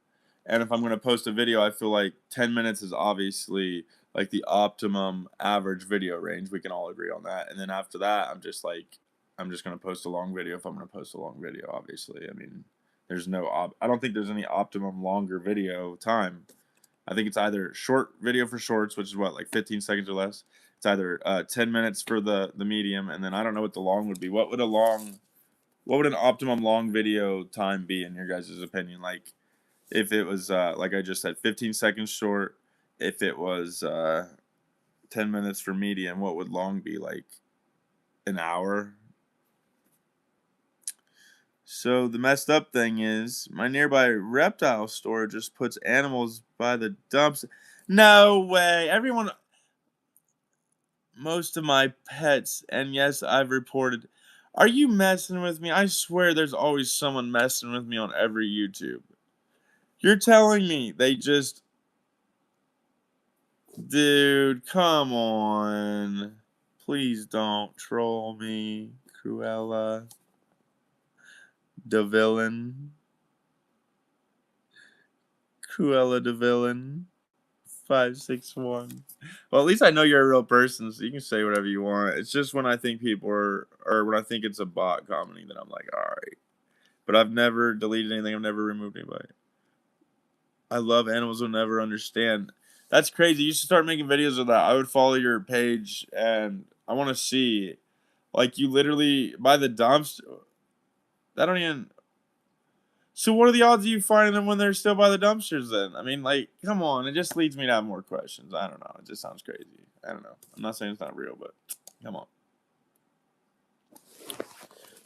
and if I'm going to post a video, I feel like 10 minutes is obviously like the optimum average video range. We can all agree on that. And then after that, I'm just going to post a long video if I'm going to post a long video, obviously. I mean, there's no I don't think there's any optimum longer video time. I think it's either short video for shorts, which is what, like 15 seconds or less. It's either 10 minutes for the medium, and then I don't know what the long would be. What would an optimum long video time be in your guys' opinion? Like if it was like I just said, 15 seconds short. If it was 10 minutes for medium, what would long be? Like an hour? So the messed up thing is my nearby reptile store just puts animals by the dumps. No way. Most of my pets, and yes, I've reported. Are you messing with me? I swear there's always someone messing with me on every YouTube. You're telling me they just. Dude, come on. Please don't troll me, Cruella de Villain. Cruella de Villain. 561. Well, at least I know you're a real person, so you can say whatever you want. It's just when I think people are, or when I think it's a bot commenting, that I'm like, all right. But I've never deleted anything. I've never removed anybody. I love animals will never understand. That's crazy. You should start making videos of that. I would follow your page, and I want to see, like, you literally by the dumps. I don't even. So what are the odds of you finding them when they're still by the dumpsters then? I mean, like, come on. It just leads me to have more questions. I don't know. It just sounds crazy. I don't know. I'm not saying it's not real, but come on.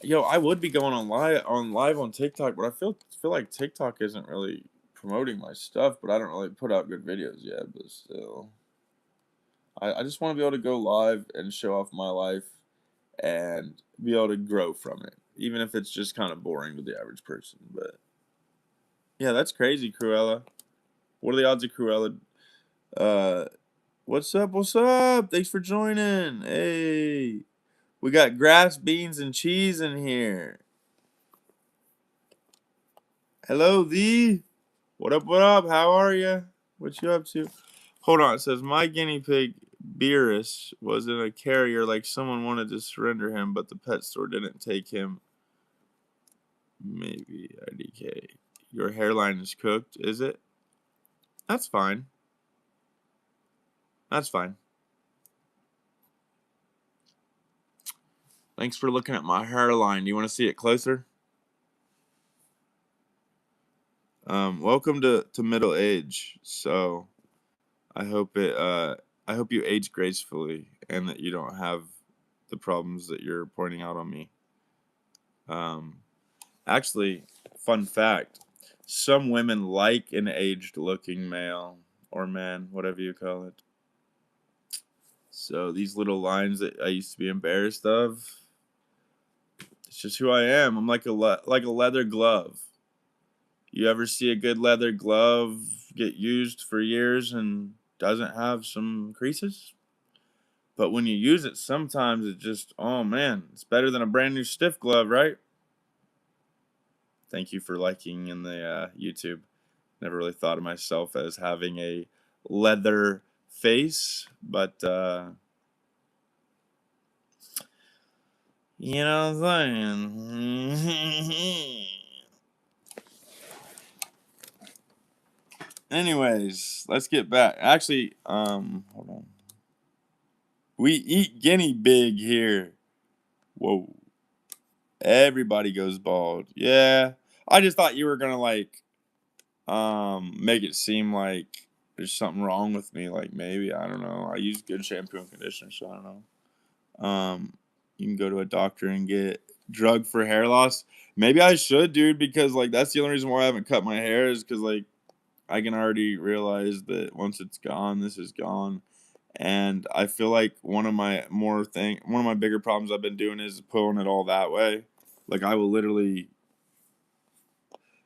Yo, I would be going on live on TikTok, but I feel like TikTok isn't really promoting my stuff, but I don't really put out good videos yet, but still. I just want to be able to go live and show off my life and be able to grow from it, even if it's just kind of boring to the average person, but yeah, that's crazy, Cruella. What are the odds of Cruella? What's up? What's up? Thanks for joining. Hey, we got grass, beans, and cheese in here. Hello, thee. What up? What up? How are you? What you up to? Hold on. It says my guinea pig Beerus was in a carrier. Like someone wanted to surrender him, but the pet store didn't take him. Maybe IDK. Your hairline is cooked, is it? That's fine. That's fine. Thanks for looking at my hairline. Do you want to see it closer? Welcome to middle age. So I hope you age gracefully and that you don't have the problems that you're pointing out on me. Actually, fun fact, some women like an aged looking male or man, whatever you call it. So these little lines that I used to be embarrassed of, it's just who I am. I'm like a leather glove. You ever see a good leather glove get used for years and doesn't have some creases? But when you use it, sometimes it just, oh man, it's better than a brand new stiff glove, right? Thank you for liking in the YouTube. Never really thought of myself as having a leather face, but you know what I'm saying. Anyways, let's get back. Actually, hold on. We eat guinea pig here. Whoa. Everybody goes bald. Yeah. I just thought you were gonna like make it seem like there's something wrong with me. Like maybe, I don't know. I use good shampoo and conditioner, so I don't know. You can go to a doctor and get drug for hair loss. Maybe I should, dude, because like that's the only reason why I haven't cut my hair is because like I can already realize that once it's gone, this is gone. And I feel like one of my bigger problems I've been doing is pulling it all that way. Like I will literally,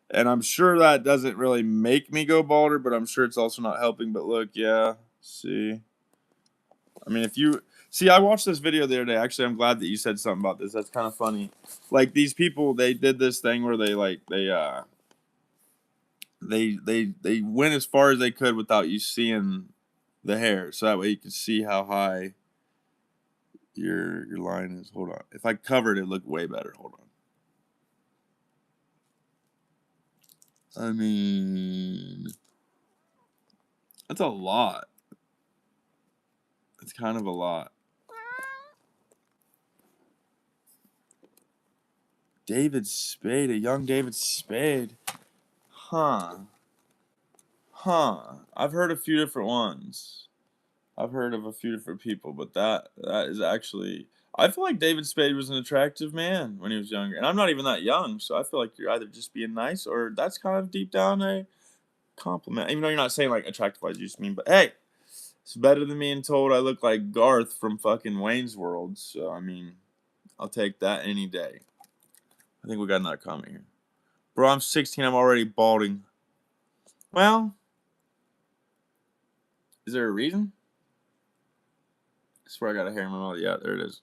and I'm sure that doesn't really make me go balder, but I'm sure it's also not helping. But look, yeah, see, I mean, if you see, I watched this video the other day. Actually, I'm glad that you said something about this. That's kind of funny. Like these people, they did this thing where they went as far as they could without you seeing the hair, so that way you can see how high your line is. Hold on. If I covered it, look way better. Hold on. I mean, that's a lot. It's kind of a lot. David Spade, a young David Spade. Huh. I've heard a few different ones. I've heard of a few different people, but that is actually, I feel like David Spade was an attractive man when he was younger. And I'm not even that young, so I feel like you're either just being nice or that's kind of deep down a compliment. Even though you're not saying like attractive as you just mean, but hey, it's better than being told I look like Garth from fucking Wayne's World. So I mean, I'll take that any day. I think we got another comment here. Bro, I'm 16. I'm already balding. Well, is there a reason? I swear I got a hair in my mouth. Yeah, there it is.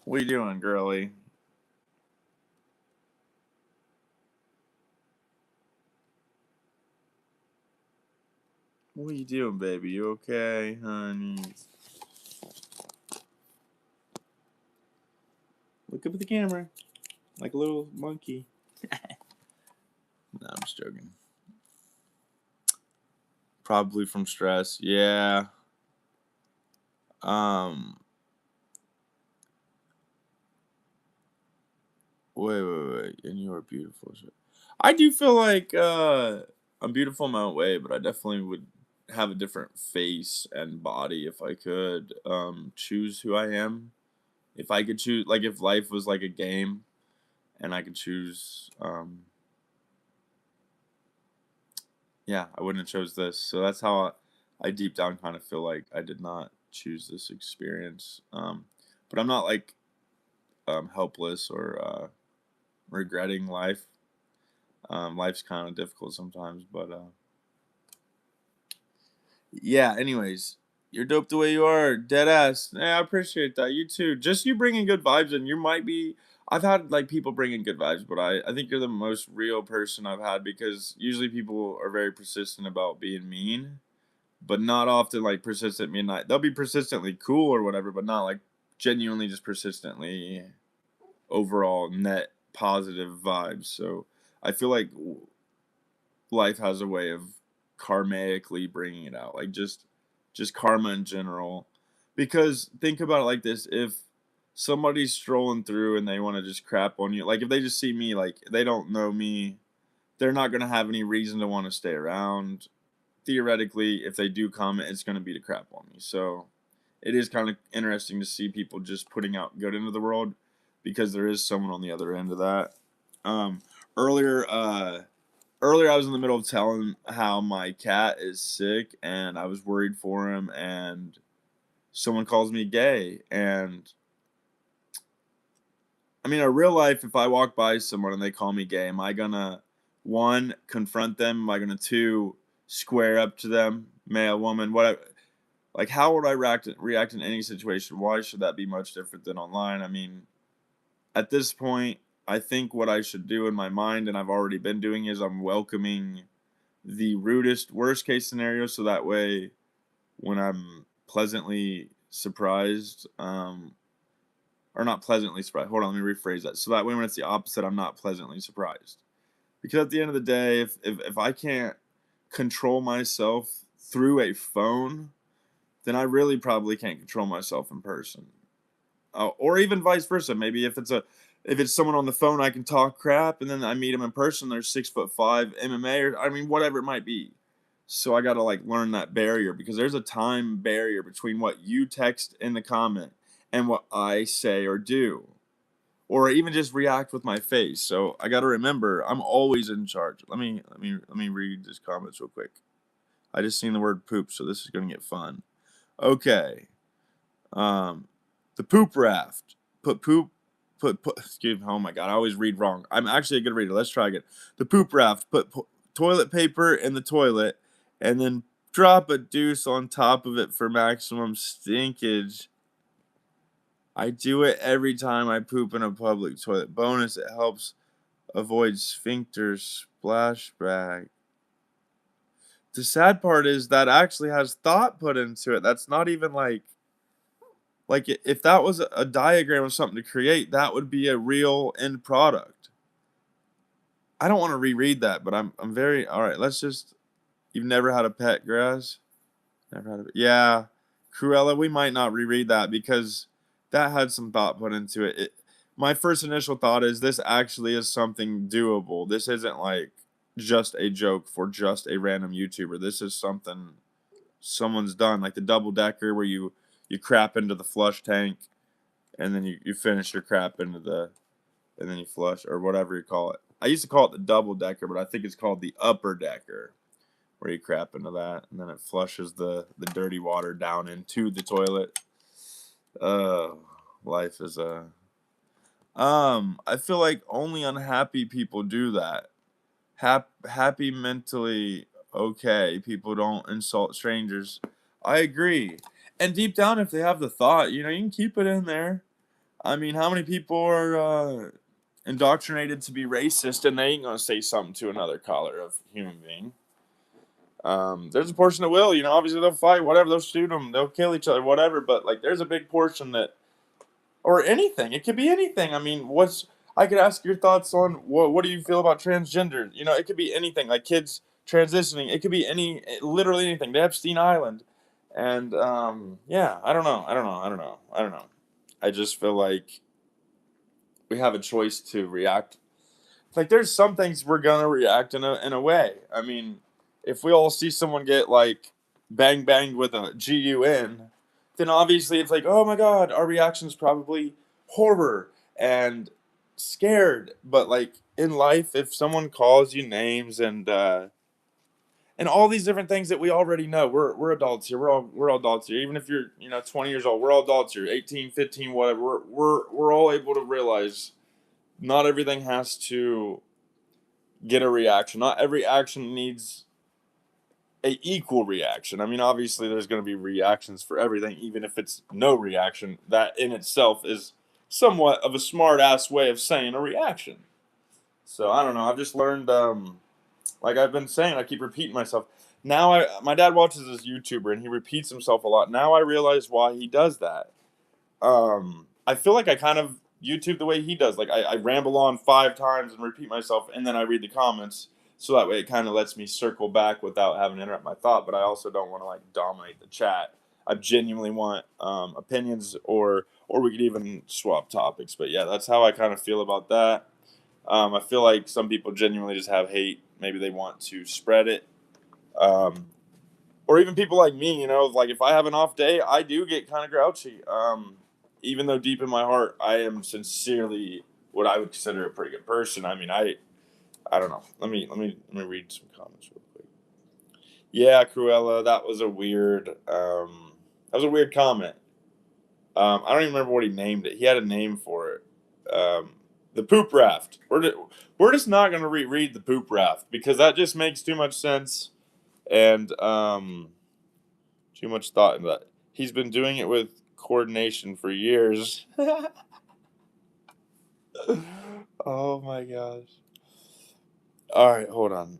What are you doing, girly? What are you doing, baby? You okay, honey? Look up at the camera. Like a little monkey. No, I'm just joking. Probably from stress. Yeah. Wait. And you are beautiful. I do feel like I'm beautiful in my own way, but I definitely would have a different face and body if I could choose who I am. If I could choose, like if life was like a game and I could choose, yeah, I wouldn't have chose this. So that's how I deep down kind of feel like I did not choose this experience. But I'm not like helpless or regretting life. Life's kind of difficult sometimes, but yeah. Anyways, you're dope the way you are, dead ass. Yeah, I appreciate that. You too. Just you bringing good vibes, and you might be. I've had like people bringing good vibes, but I think you're the most real person I've had because usually people are very persistent about being mean, but not often like persistent mean like they'll be persistently cool or whatever, but not like genuinely just persistently overall net positive vibes. So I feel like life has a way of karmically bringing it out, like just karma in general. Because think about it like this: if somebody's strolling through and they want to just crap on you, like if they just see me, like they don't know me, they're not gonna have any reason to want to stay around. Theoretically, if they do comment, it's gonna be to crap on me. So it is kind of interesting to see people just putting out good into the world because there is someone on the other end of that. Um, earlier, earlier I was in the middle of telling how my cat is sick and I was worried for him, and someone calls me gay. And I mean, in real life, if I walk by someone and they call me gay, am I gonna one confront them? Am I gonna two square up to them, male, woman, whatever? Like, how would I react in any situation? Why should that be much different than online? I mean, at this point, I think what I should do in my mind, and I've already been doing, is I'm welcoming the rudest, worst case scenario, so that way, when I'm pleasantly surprised, or not pleasantly surprised. Hold on, let me rephrase that. So that way, when it's the opposite, I'm not pleasantly surprised. Because at the end of the day, if I can't control myself through a phone, then I really probably can't control myself in person. or even vice versa. Maybe if it's someone on the phone, I can talk crap, and then I meet them in person. They're 6'5" MMA, or I mean whatever it might be. So I got to like learn that barrier, because there's a time barrier between what you text in the comment and what I say or do, or even just react with my face. So I got to remember, I'm always in charge. Let me read these comments real quick. I just seen the word poop, so this is gonna get fun. Okay. The poop raft. Excuse me. Oh my god, I always read wrong. I'm actually a good reader. Let's try again. The poop raft. Put toilet paper in the toilet, and then drop a deuce on top of it for maximum stinkage. I do it every time I poop in a public toilet. Bonus, it helps avoid sphincter splashback. The sad part is that actually has thought put into it. That's not even like if that was a diagram of something to create, that would be a real end product. I don't want to reread that, but I'm very all right. Let's just. You've never had a pet, Grass? Never had a. Yeah, Cruella. We might not reread that because that had some thought put into it. My first initial thought is this actually is something doable. This isn't like just a joke for just a random YouTuber. This is something someone's done, like the double decker where you crap into the flush tank, and then you finish your crap into and then you flush, or whatever you call it. I used to call it the double decker, but I think it's called the upper decker, where you crap into that and then it flushes the dirty water down into the toilet. Life is a. I feel like only unhappy people do that. Happy, mentally okay people don't insult strangers. I agree. And deep down, if they have the thought, you can keep it in there. I mean, how many people are indoctrinated to be racist and they ain't gonna say something to another color of human being? There's a portion that will, obviously they'll fight, whatever, they'll shoot them, they'll kill each other, whatever. But like, there's a big portion that, or anything, it could be anything. I mean, I could ask your thoughts on what do you feel about transgender? It could be anything, like kids transitioning. It could be literally anything. The Epstein Island, and yeah, I don't know. I just feel like we have a choice to react. Like, there's some things we're gonna react in a way. I mean, if we all see someone get like banged with a gun, then obviously it's like, oh my god, our reaction's probably horror and scared. But like in life, if someone calls you names and all these different things that we already know, we're adults here. We're all adults here. Even if you're 20 years old, we're all adults here. 18, 15, whatever. We're all able to realize not everything has to get a reaction. Not every action needs a equal reaction. I mean, obviously, there's going to be reactions for everything, even if it's no reaction. That in itself is somewhat of a smart ass way of saying a reaction. So I don't know. I've just learned, like I've been saying, I keep repeating myself. Now, my dad watches this YouTuber and he repeats himself a lot. Now I realize why he does that. I feel like I kind of YouTube the way he does. Like I ramble on 5 times and repeat myself, and then I read the comments, so that way it kind of lets me circle back without having to interrupt my thought. But I also don't want to like dominate the chat. I genuinely want opinions, or we could even swap topics. But yeah, that's how I kind of feel about that. I feel like some people genuinely just have hate. Maybe they want to spread it. Or even people like me, like if I have an off day, I do get kind of grouchy. Even though deep in my heart, I am sincerely what I would consider a pretty good person. I mean, I don't know. Let me read some comments real quick. Yeah, Cruella, that was a weird comment. I don't even remember what he named it. He had a name for it. The poop raft. We're just not gonna reread the poop raft because that just makes too much sense and too much thought into that. He's been doing it with coordination for years. Oh my gosh. All right, hold on.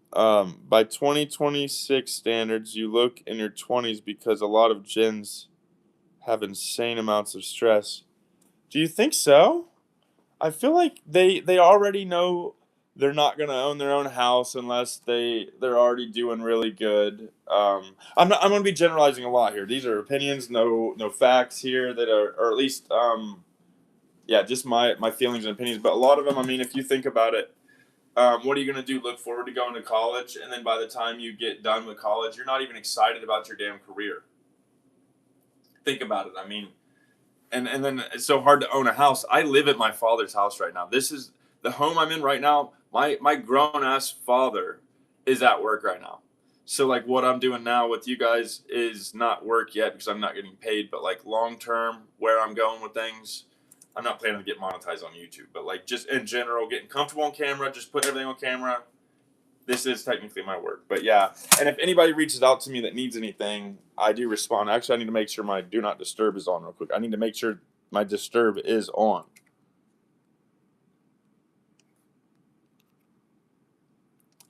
By 2026 standards, you look in your 20s because a lot of gens have insane amounts of stress. Do you think so? I feel like they already know they're not gonna own their own house unless they're already doing really good. I'm gonna be generalizing a lot here. These are opinions, no facts here that are, or at least yeah, just my feelings and opinions. But a lot of them, I mean, if you think about it, what are you going to do? Look forward to going to college, and then by the time you get done with college, you're not even excited about your damn career. Think about it. I mean, and then it's so hard to own a house. I live at my father's house right now. This is the home I'm in right now. My grown ass father is at work right now. So like what I'm doing now with you guys is not work yet because I'm not getting paid, but like long term where I'm going with things, I'm not planning to get monetized on YouTube, but like just in general, getting comfortable on camera, just putting everything on camera. This is technically my work, but yeah. And if anybody reaches out to me that needs anything, I do respond. Actually, I need to make sure my do not disturb is on real quick. I need to make sure my disturb is on.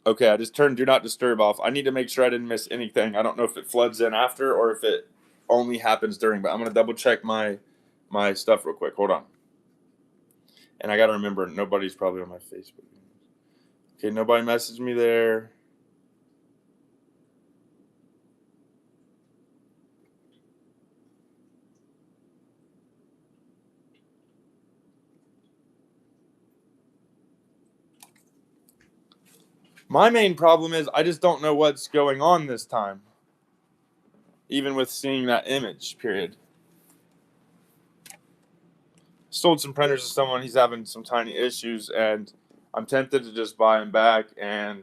Okay, I just turned do not disturb off. I need to make sure I didn't miss anything. I don't know if it floods in after or if it only happens during, but I'm gonna double check my stuff real quick. Hold on. And I gotta remember nobody's probably on my Facebook. Okay, nobody messaged me there. My main problem is I just don't know what's going on this time. Even with seeing that image, period. Sold some printers to someone. He's having some tiny issues, and I'm tempted to just buy them back and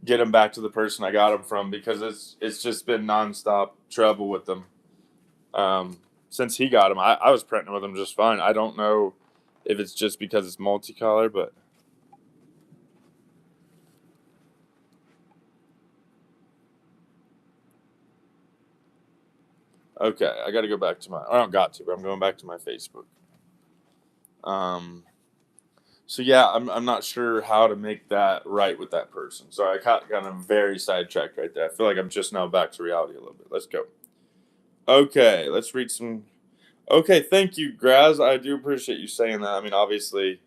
get them back to the person I got them from because it's just been nonstop trouble with them since he got them. I was printing with them just fine. I don't know if it's just because it's multicolor, but okay. I got to go back to my. I don't got to, but I'm going back to my Facebook. Um, So yeah, I'm not sure how to make that right with that person. So I got very sidetracked right there. I feel like I'm just now back to reality a little bit. Let's go. Okay, let's read some. Okay, thank you, Graz. I do appreciate you saying that. I mean, obviously,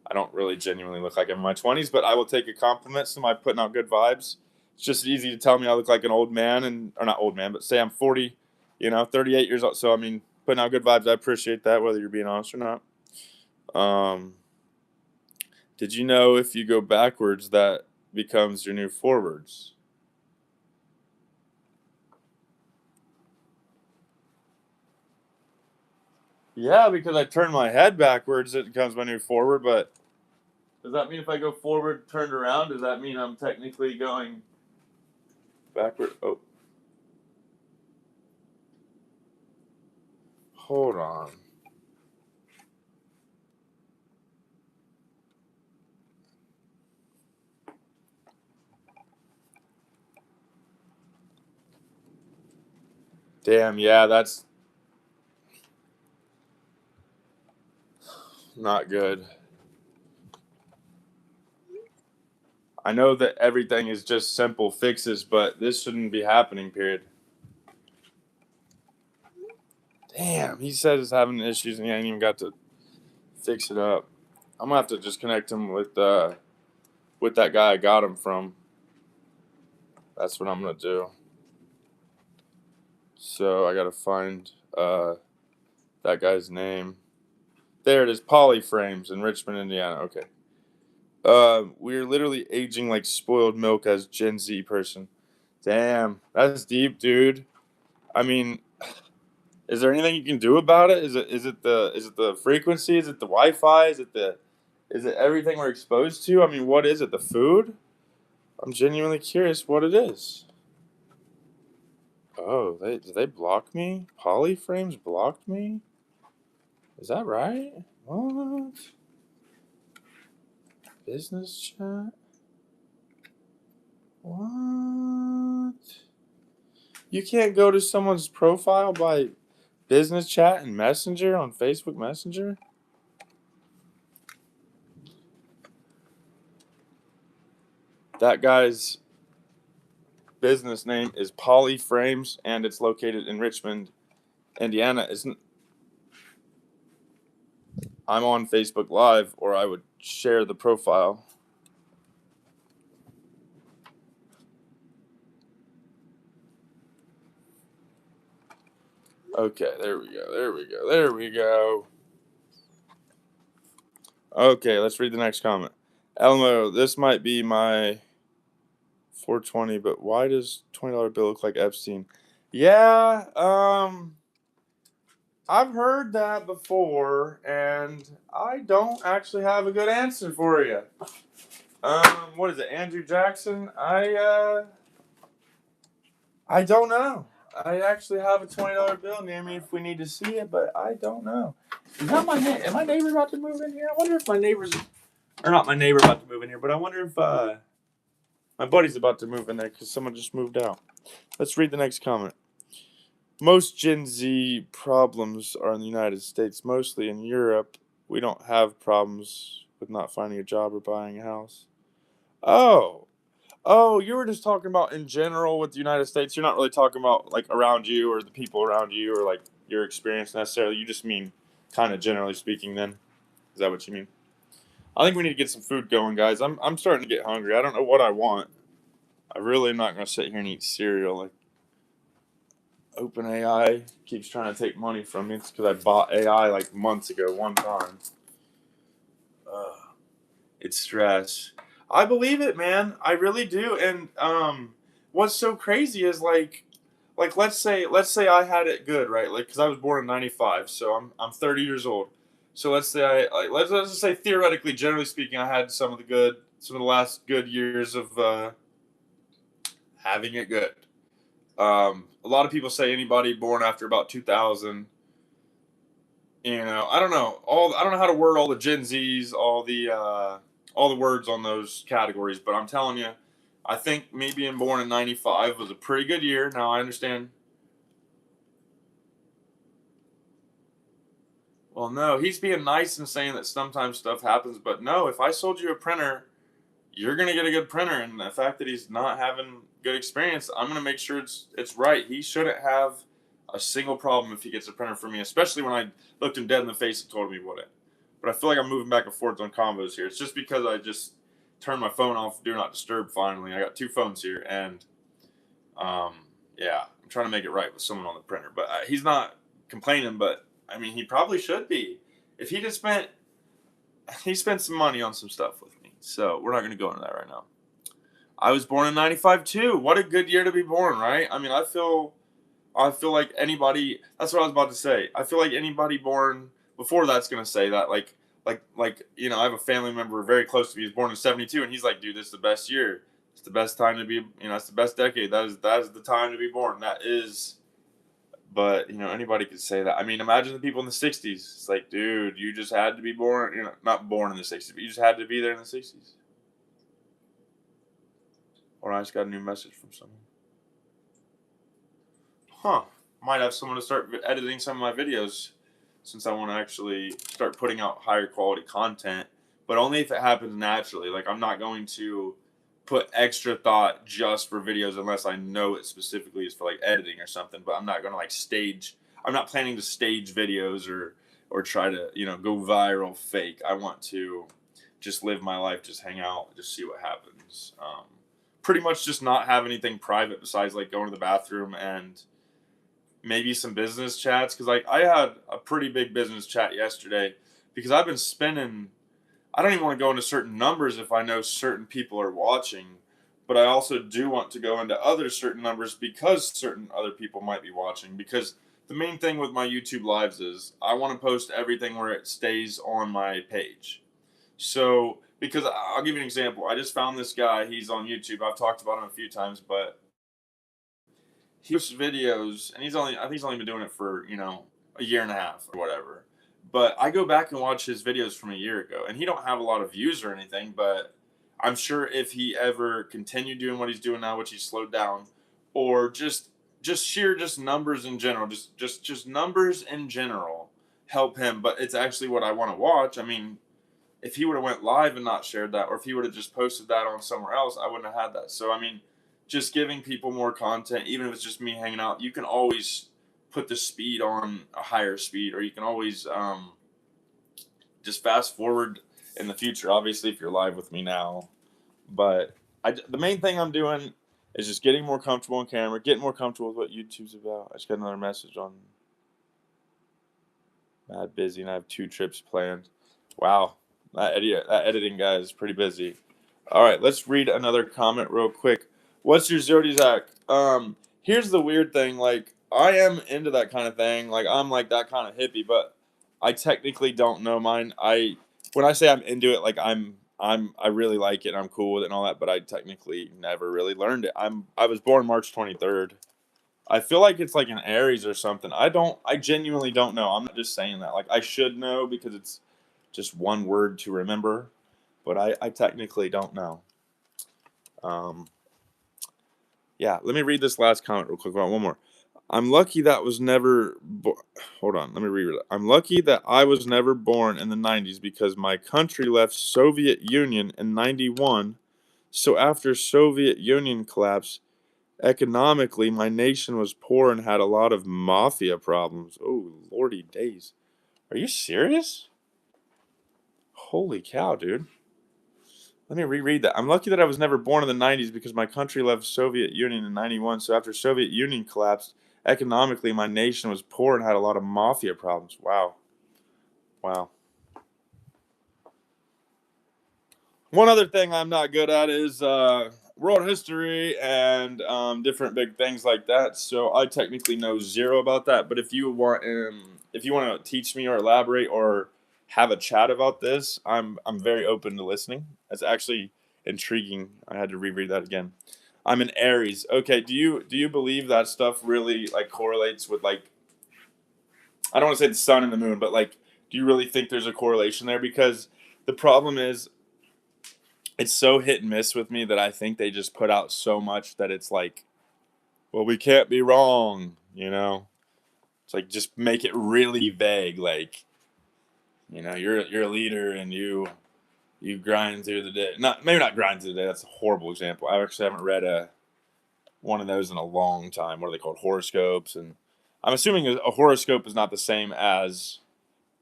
I don't really genuinely look like I'm in my 20s, but I will take a compliment. So I'm putting out good vibes. It's just easy to tell me I look like an old man, and or not old man, but say I'm 40, 38 years old. So I mean, putting out good vibes. I appreciate that, whether you're being honest or not. Um, Did you know if you go backwards, that becomes your new forwards? Yeah, because I turn my head backwards, it becomes my new forward. But does that mean if I go forward, turned around, does that mean I'm technically going backward? Oh, hold on. Damn, yeah, that's not good. I know that everything is just simple fixes, but this shouldn't be happening, period. Damn, he says he's having issues and he ain't even got to fix it up. I'm gonna have to just connect him with that guy I got him from. That's what I'm gonna do. So I gotta find that guy's name. There it is, Polyframes in Richmond, Indiana. Okay. We're literally aging like spoiled milk as Gen Z person. Damn, that's deep, dude. I mean, is there anything you can do about it? Is it the frequency? Is it the Wi-Fi? Is it everything we're exposed to? I mean, what is it? The food? I'm genuinely curious what it is. Oh, did they block me? Polyframes blocked me? Is that right? What? Business chat? What? You can't go to someone's profile by business chat and Messenger on Facebook Messenger? That guy's business name is Polyframes and it's located in Richmond, Indiana. Isn't I'm on Facebook Live or I would share the profile. Okay, there we go. There we go. There we go. Okay, let's read the next comment. Elmo, this might be my 420, but why does $20 bill look like Epstein? Yeah, I've heard that before, and I don't actually have a good answer for you. What is it, Andrew Jackson? I don't know. I actually have a $20 bill near me if we need to see it, but I don't know. Is that am my neighbor about to move in here? I wonder if my neighbor's, or not my neighbor about to move in here, but I wonder if my buddy's about to move in there because someone just moved out. Let's read the next comment. Most Gen Z problems are in the United States, mostly in Europe. We don't have problems with not finding a job or buying a house. Oh, you were just talking about in general with the United States. You're not really talking about like around you or the people around you or like your experience necessarily. You just mean kind of generally speaking then. Is that what you mean? I think we need to get some food going, guys. I'm starting to get hungry. I don't know what I want. I really am not going to sit here and eat cereal. Like OpenAI keeps trying to take money from me. It's because I bought AI like months ago one time. It's stress. I believe it, man. I really do. And what's so crazy is like let's say I had it good, right? Like because I was born in '95, so I'm 30 years old. So let's say let's just say theoretically, generally speaking, I had some of the last good years of having it good. A lot of people say anybody born after about 2000, I don't know. I don't know how to word all the Gen Zs, all the words on those categories, but I'm telling you, I think me being born in '95 was a pretty good year. Now I understand. Well, no, he's being nice and saying that sometimes stuff happens, but no, if I sold you a printer, you're gonna get a good printer, and the fact that he's not having good experience, I'm gonna make sure it's right. He shouldn't have a single problem if he gets a printer from me, especially when I looked him dead in the face and told him he wouldn't. But I feel like I'm moving back and forth on combos here. It's just because I just turned my phone off, do not disturb. Finally, I got two phones here, and um, yeah, I'm trying to make it right with someone on the printer. But he's not complaining. But I mean, he probably should be. If he spent some money on some stuff with me. So we're not going to go into that right now. I was born in '95 too. What a good year to be born, right? I mean, I feel like anybody. That's what I was about to say. I feel like anybody born before that's gonna say that. I have a family member very close to me. He's born in '72, and he's like, dude, this is the best year. It's the best time to be. It's the best decade. That is the time to be born. That is. But anybody could say that. I mean, imagine the people in the '60s. It's like, dude, you just had to be born. Not born in the '60s, but you just had to be there in the '60s. Or I just got a new message from someone. Huh. Might have someone to start editing some of my videos since I want to actually start putting out higher quality content, but only if it happens naturally. Like, I'm not going to put extra thought just for videos unless I know it specifically is for like editing or something, but I'm not going to I'm not planning to stage videos or try to, go viral fake. I want to just live my life, just hang out, just see what happens. Pretty much just not have anything private besides like going to the bathroom and maybe some business chats, because like I had a pretty big business chat yesterday because I've been spending. I don't even want to go into certain numbers if I know certain people are watching, but I also do want to go into other certain numbers because certain other people might be watching. Because the main thing with my YouTube lives is I want to post everything where it stays on my page. So because I'll give you an example. I just found this guy. He's on YouTube. I've talked about him a few times, but he posts videos, and I think he's only been doing it for a year and a half or whatever. But I go back and watch his videos from a year ago, and he don't have a lot of views or anything. But I'm sure if he ever continued doing what he's doing now, which he's slowed down, or just sheer just numbers in general, just numbers in general help him. But it's actually what I want to watch. I mean, if he would have went live and not shared that, or if he would have just posted that on somewhere else, I wouldn't have had that. So I mean, just giving people more content, even if it's just me hanging out, you can always put the speed on a higher speed, or you can always just fast forward in the future. Obviously, if you're live with me now, but the main thing I'm doing is just getting more comfortable on camera, getting more comfortable with what YouTube's about. I just got another message on Mad Busy, and I have 2 trips planned. Wow, That editing guy is pretty busy. All right, let's read another comment real quick. What's your zodiac? Here's the weird thing. Like, I am into that kind of thing. Like, I'm like that kind of hippie, but I technically don't know mine. When I say I'm into it, like I really like it. And I'm cool with it and all that, but I technically never really learned it. I was born March 23rd. I feel like it's like an Aries or something. I genuinely don't know. I'm not just saying that. Like, I should know because it's just one word to remember, but I technically don't know. Um, yeah, let me read this last comment real quick. One more. I'm lucky that was never. Hold on, let me read it. I'm lucky that I was never born in the '90s because my country left Soviet Union in '91. So after Soviet Union collapsed, economically my nation was poor and had a lot of mafia problems. Oh lordy days, are you serious? Holy cow, dude. Let me reread that. I'm lucky that I was never born in the '90s because my country left Soviet Union in '91. So after Soviet Union collapsed, economically my nation was poor and had a lot of mafia problems. Wow. Wow. One other thing I'm not good at is world history and different big things like that. So I technically know zero about that. But if you want to teach me or elaborate or have a chat about this, I'm very open to listening. That's actually intriguing. I had to reread that again. I'm an Aries. Okay, do you believe that stuff really like correlates with like, I don't want to say the sun and the moon, but like, do you really think there's a correlation there? Because the problem is it's so hit and miss with me that I think they just put out so much that it's like, well, we can't be wrong, you know? It's like just make it really vague, like, you're a leader and you grind through the day. Not maybe not grind through the day. That's a horrible example. I actually haven't read one of those in a long time. What are they called? Horoscopes, and I'm assuming a horoscope is not the same as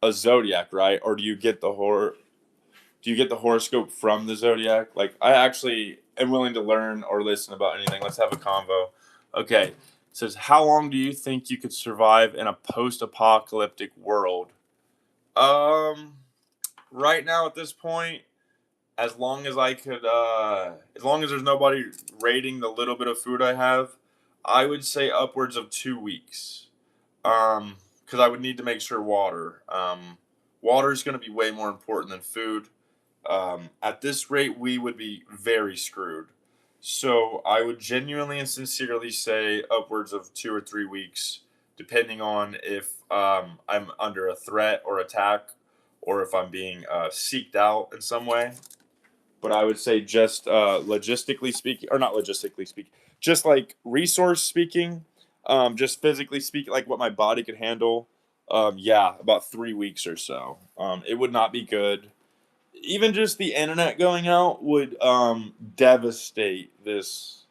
a zodiac, right? Or do you get the horoscope from the zodiac? Like, I actually am willing to learn or listen about anything. Let's have a convo. Okay. It says, how long do you think you could survive in a post-apocalyptic world? Um, right now at this point, as long as I could, as long as there's nobody raiding the little bit of food I have, I would say upwards of 2 weeks. Because I would need to make sure water is going to be way more important than food. At this rate, we would be very screwed. So I would genuinely and sincerely say upwards of 2 or 3 weeks, depending on if I'm under a threat or attack, or if I'm being seeked out in some way. But I would say just logistically speaking, or not logistically speaking, just like resource speaking, just physically speaking, like what my body could handle. Yeah, about 3 weeks or so. It would not be good. Even just the internet going out would devastate this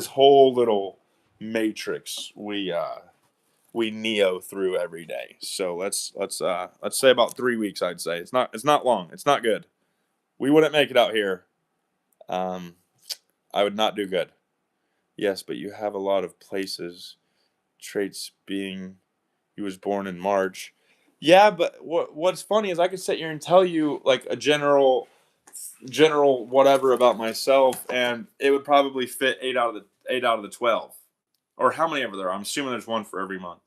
whole little matrix we neo through every day. So let's say about 3 weeks. I'd say it's not long. It's not good. We wouldn't make it out here. Um, I would not do good. Yes, but you have a lot of places. Traits being he was born in March. Yeah, but what's funny is I could sit here and tell you like a general whatever about myself, and it would probably fit 8 out of the 12, or how many ever there are. I'm assuming there's one for every month.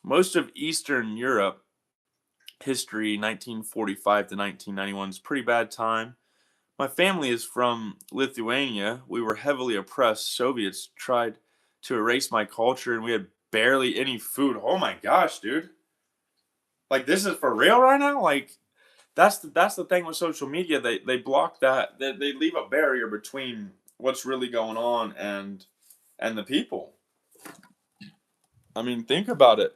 Most of Eastern Europe history, 1945 to 1991, is a pretty bad time. My family is from Lithuania. We were heavily oppressed. Soviets tried to erase my culture, and we had barely any food. Oh my gosh, dude! Like, this is for real right now. Like, that's the thing with social media. They block that. They leave a barrier between what's really going on and the people. I mean, think about it.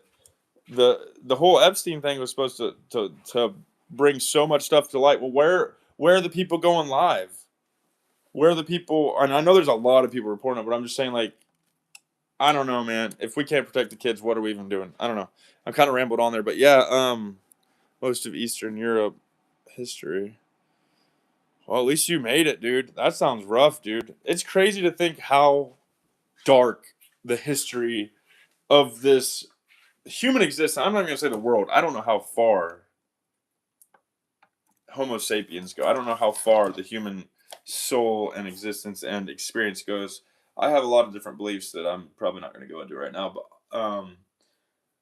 The whole Epstein thing was supposed to bring so much stuff to light. Well, where are the people going live? Where are the people? And I know there's a lot of people reporting it, but I'm just saying, like, I don't know, man. If we can't protect the kids, what are we even doing? I don't know. I'm kind of rambled on there, but yeah. Most of Eastern Europe history. Well, at least you made it, dude. That sounds rough, dude. It's crazy to think how dark the history of this human existence. I'm not even gonna say the world. I don't know how far. Homo sapiens go. I don't know how far the human soul and existence and experience goes. I have a lot of different beliefs that I'm probably not going to go into right now, but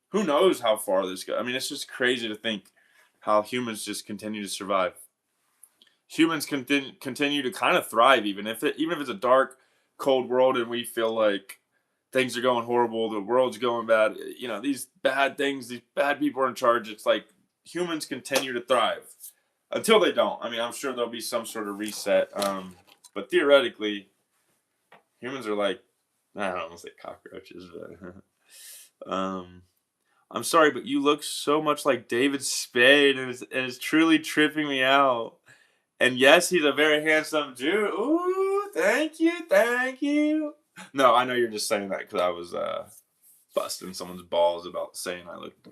who knows how far this goes? I mean, it's just crazy to think how humans just continue to survive. Humans continue to kind of thrive, even if it's a dark, cold world, and we feel like things are going horrible, the world's going bad. You know, these bad things, these bad people are in charge. It's like humans continue to thrive until they don't. I mean, I'm sure there'll be some sort of reset, but theoretically, humans are like, I don't want to say cockroaches, but I'm sorry, but you look so much like David Spade, and it's truly tripping me out. And yes, he's a very handsome dude. Ooh, thank you, thank you. No, I know you're just saying that because I was busting someone's balls about saying I looked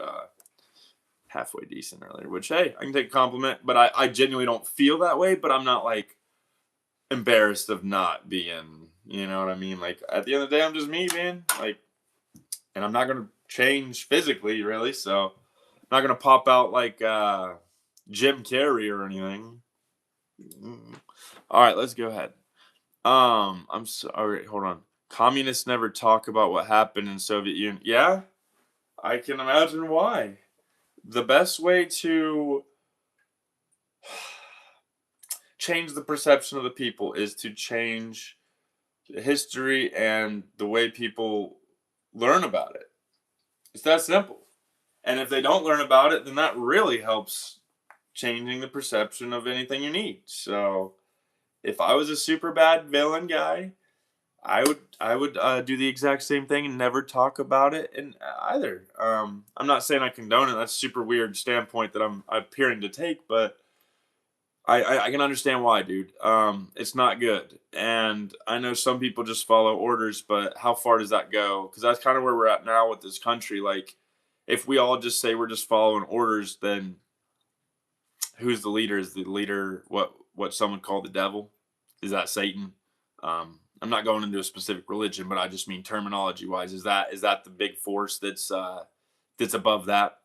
halfway decent earlier. Which, hey, I can take a compliment, but I genuinely don't feel that way. But I'm not like embarrassed of not being. You know what I mean? Like at the end of the day, I'm just me, man. Like, and I'm not gonna change physically, really. So I'm not gonna pop out like Jim Carrey or anything. All right, let's go ahead. I'm sorry. Hold on. Communists never talk about what happened in Soviet Union. Yeah, I can imagine why. The best way to change the perception of the people is to change history and the way people learn about it. It's that simple. And if they don't learn about it, then that really helps changing the perception of anything you need. So if I was a super bad villain guy, I would do the exact same thing and never talk about it in either. I'm not saying I condone it. That's a super weird standpoint that I'm appearing to take, but I can understand why, dude. It's not good, and I know some people just follow orders, but how far does that go? Because that's kind of where we're at now with this country. Like, if we all just say we're just following orders, then who's the leader? Is the leader what someone called the devil? Is that Satan? I'm not going into a specific religion, but I just mean terminology wise. Is that the big force that's above that?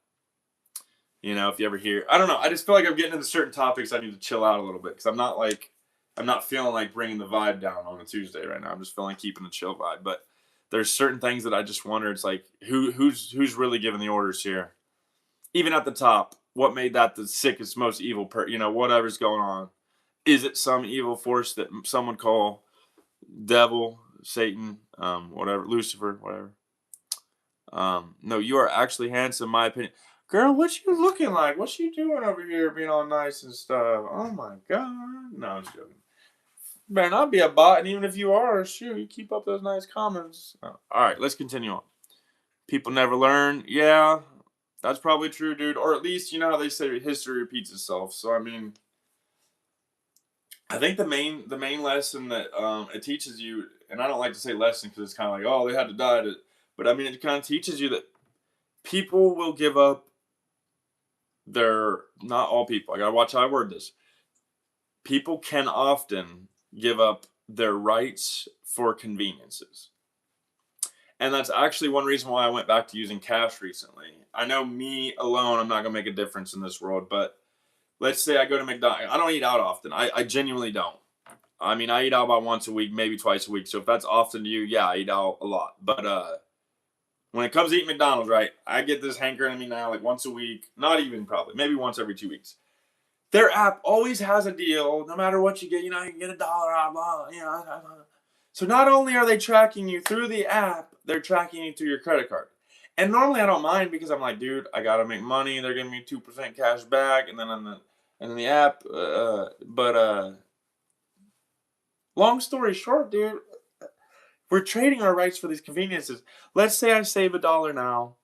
You know, if you ever hear, I don't know. I just feel like I'm getting into certain topics. I need to chill out a little bit because I'm not feeling like bringing the vibe down on a Tuesday right now. I'm just feeling keeping the chill vibe. But there's certain things that I just wonder. It's like who's really giving the orders here? Even at the top, what made that the sickest, most evil whatever's going on? Is it some evil force that some would call devil, Satan, whatever, Lucifer, whatever? No, you are actually handsome, in my opinion. Girl, what you looking like? What you doing over here being all nice and stuff? Oh my god. No, I'm just joking. Better not be a bot, and even if you are, shoot, you keep up those nice comments. Oh, all right, let's continue on. People never learn. Yeah, that's probably true, dude. Or at least, you know how they say history repeats itself. So, I mean, I think the main lesson that it teaches you, and I don't like to say lesson because it's kind of like, oh, they had to die to, but I mean, it kind of teaches you that people will give up not all people. I gotta watch how I word this. People can often give up their rights for conveniences. And that's actually one reason why I went back to using cash recently. I know me alone, I'm not gonna make a difference in this world, but let's say I go to McDonald's. I don't eat out often. I genuinely don't. I mean, I eat out about once a week, maybe twice a week. So if that's often to you, yeah, I eat out a lot. But when it comes to eating McDonald's, right, I get this hankering in me now, like once a week, not even probably, maybe once every 2 weeks. Their app always has a deal, no matter what you get. You know, you can get $1 off, blah, you know. So not only are they tracking you through the app, they're tracking you through your credit card. And normally I don't mind because I'm like, dude, I gotta make money. They're giving me 2% cash back, and then the app. But long story short, dude, we're trading our rights for these conveniences. Let's say I save $1 now.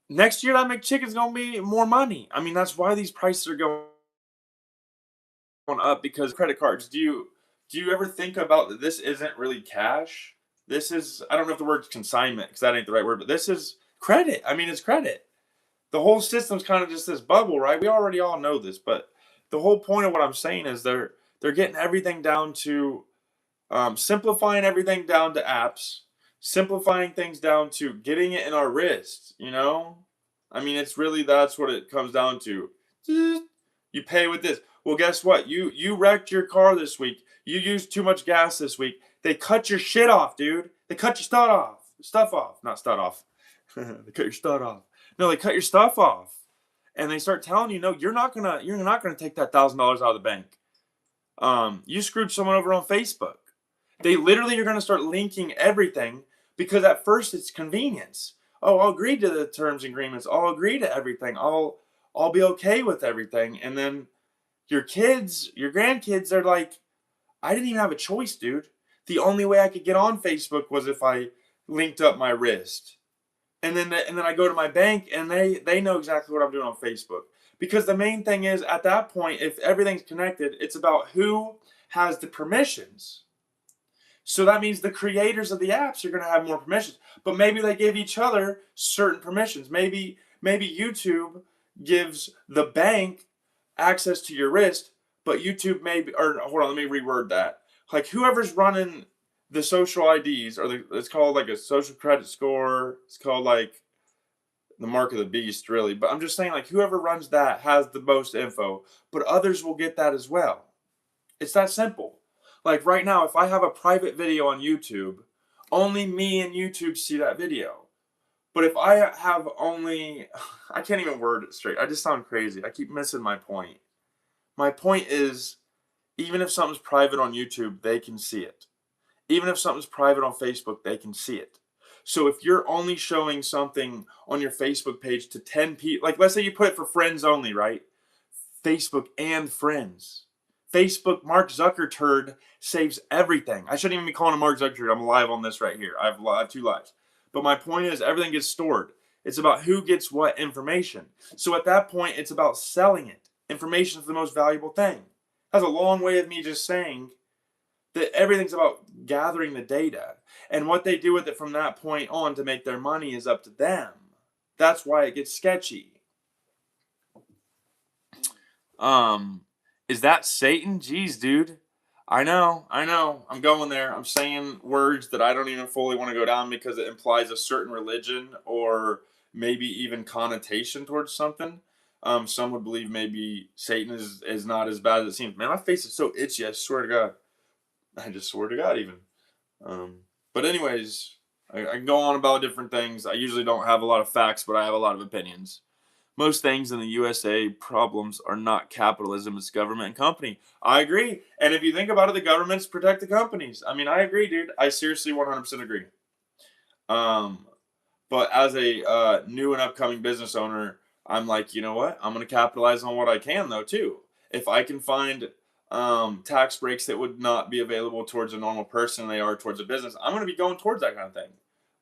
Next year that McChicken's gonna be more money. I mean, that's why these prices are going up because credit cards. Do you ever think about that? This isn't really cash. This is, I don't know if the word's consignment because that ain't the right word, but this is credit. I mean, it's credit. The whole system's kind of just this bubble, right? We already all know this, but the whole point of what I'm saying is they're getting everything down to simplifying everything down to apps, simplifying things down to getting it in our wrist. You know, I mean, it's really that's what it comes down to. You pay with this. Well, guess what? You wrecked your car this week. You used too much gas this week. They cut your shit off, dude. They cut your stuff off. Stuff off. Not stud off. They cut your stud off. No, they cut your stuff off. And they start telling you, no, you're not gonna take that $1,000 out of the bank. You screwed someone over on Facebook. They literally are gonna start linking everything because at first it's convenience. Oh, I'll agree to the terms and agreements. I'll agree to everything. I'll be okay with everything. And then your kids, your grandkids are like, I didn't even have a choice, dude. The only way I could get on Facebook was if I linked up my wrist. And then I go to my bank and they know exactly what I'm doing on Facebook. Because the main thing is, at that point, if everything's connected, it's about who has the permissions. So that means the creators of the apps are going to have more permissions. But maybe they give each other certain permissions. Maybe YouTube gives the bank access to your wrist, but YouTube or hold on, let me reword that. Like whoever's running the social IDs, it's called like a social credit score. It's called like the mark of the beast, really. But I'm just saying, like, whoever runs that has the most info, but others will get that as well. It's that simple. Like right now, if I have a private video on YouTube, only me and YouTube see that video. But if I have only, I can't even word it straight. I just sound crazy. I keep missing my point. My point is, even if something's private on YouTube, they can see it. Even if something's private on Facebook, they can see it. So if you're only showing something on your Facebook page to 10 people, like let's say you put it for friends only, right? Facebook and friends. Facebook, Mark Zuckerberg saves everything. I shouldn't even be calling him Mark Zuckerberg. I'm live on this right here. I have 2 lives. But my point is, everything gets stored. It's about who gets what information. So at that point, it's about selling it. Information is the most valuable thing. That's a long way of me just saying that everything's about gathering the data. And what they do with it from that point on to make their money is up to them. That's why it gets sketchy. Is that Satan? Jeez, dude. I know. I'm going there. I'm saying words that I don't even fully want to go down because it implies a certain religion or maybe even connotation towards something. Some would believe maybe Satan is not as bad as it seems. Man, my face is so itchy. I swear to God. I just swear to God even. But anyways, I can go on about different things. I usually don't have a lot of facts, but I have a lot of opinions. Most things in the USA problems are not capitalism, it's government and company. I agree. And if you think about it, the governments protect the companies. I mean, I agree, dude. I seriously 100% agree. But as a new and upcoming business owner, I'm like, you know what? I'm going to capitalize on what I can, though, too. If I can find tax breaks that would not be available towards a normal person, they are towards a business, I'm going to be going towards that kind of thing.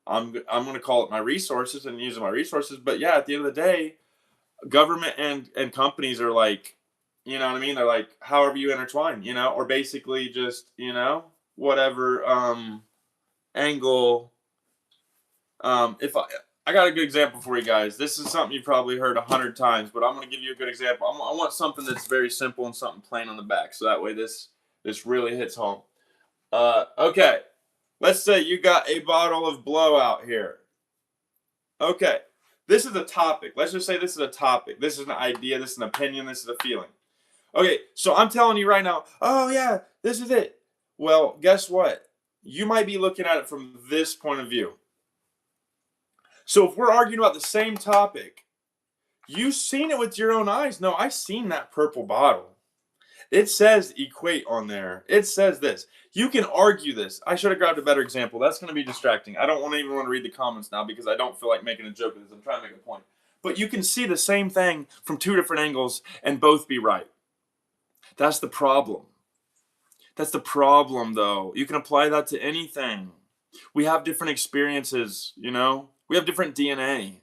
I'm going to call it my resources and using my resources. But yeah, at the end of the day, government and companies are like, you know what I mean? They're like, however you intertwine, you know, or basically just, you know, whatever angle. If I got a good example for you guys. This is something you've probably heard 100 times, but I'm going to give you a good example. I want something that's very simple and something plain on the back, so that way this really hits home. Okay, let's say you got a bottle of Blowout here. Okay, this is a topic. Let's just say this is a topic. This is an idea. This is an opinion. This is a feeling. Okay, so I'm telling you right now, oh yeah, this is it. Well, guess what? You might be looking at it from this point of view. So if we're arguing about the same topic, you've seen it with your own eyes. No, I've seen that purple bottle. It says equate on there. It says this. You can argue this. I should have grabbed a better example. That's going to be distracting. I don't even want to read the comments now because I don't feel like making a joke of this. I'm trying to make a point. But you can see the same thing from 2 different angles and both be right. That's the problem. That's the problem, though. You can apply that to anything. We have different experiences, you know? We have different DNA.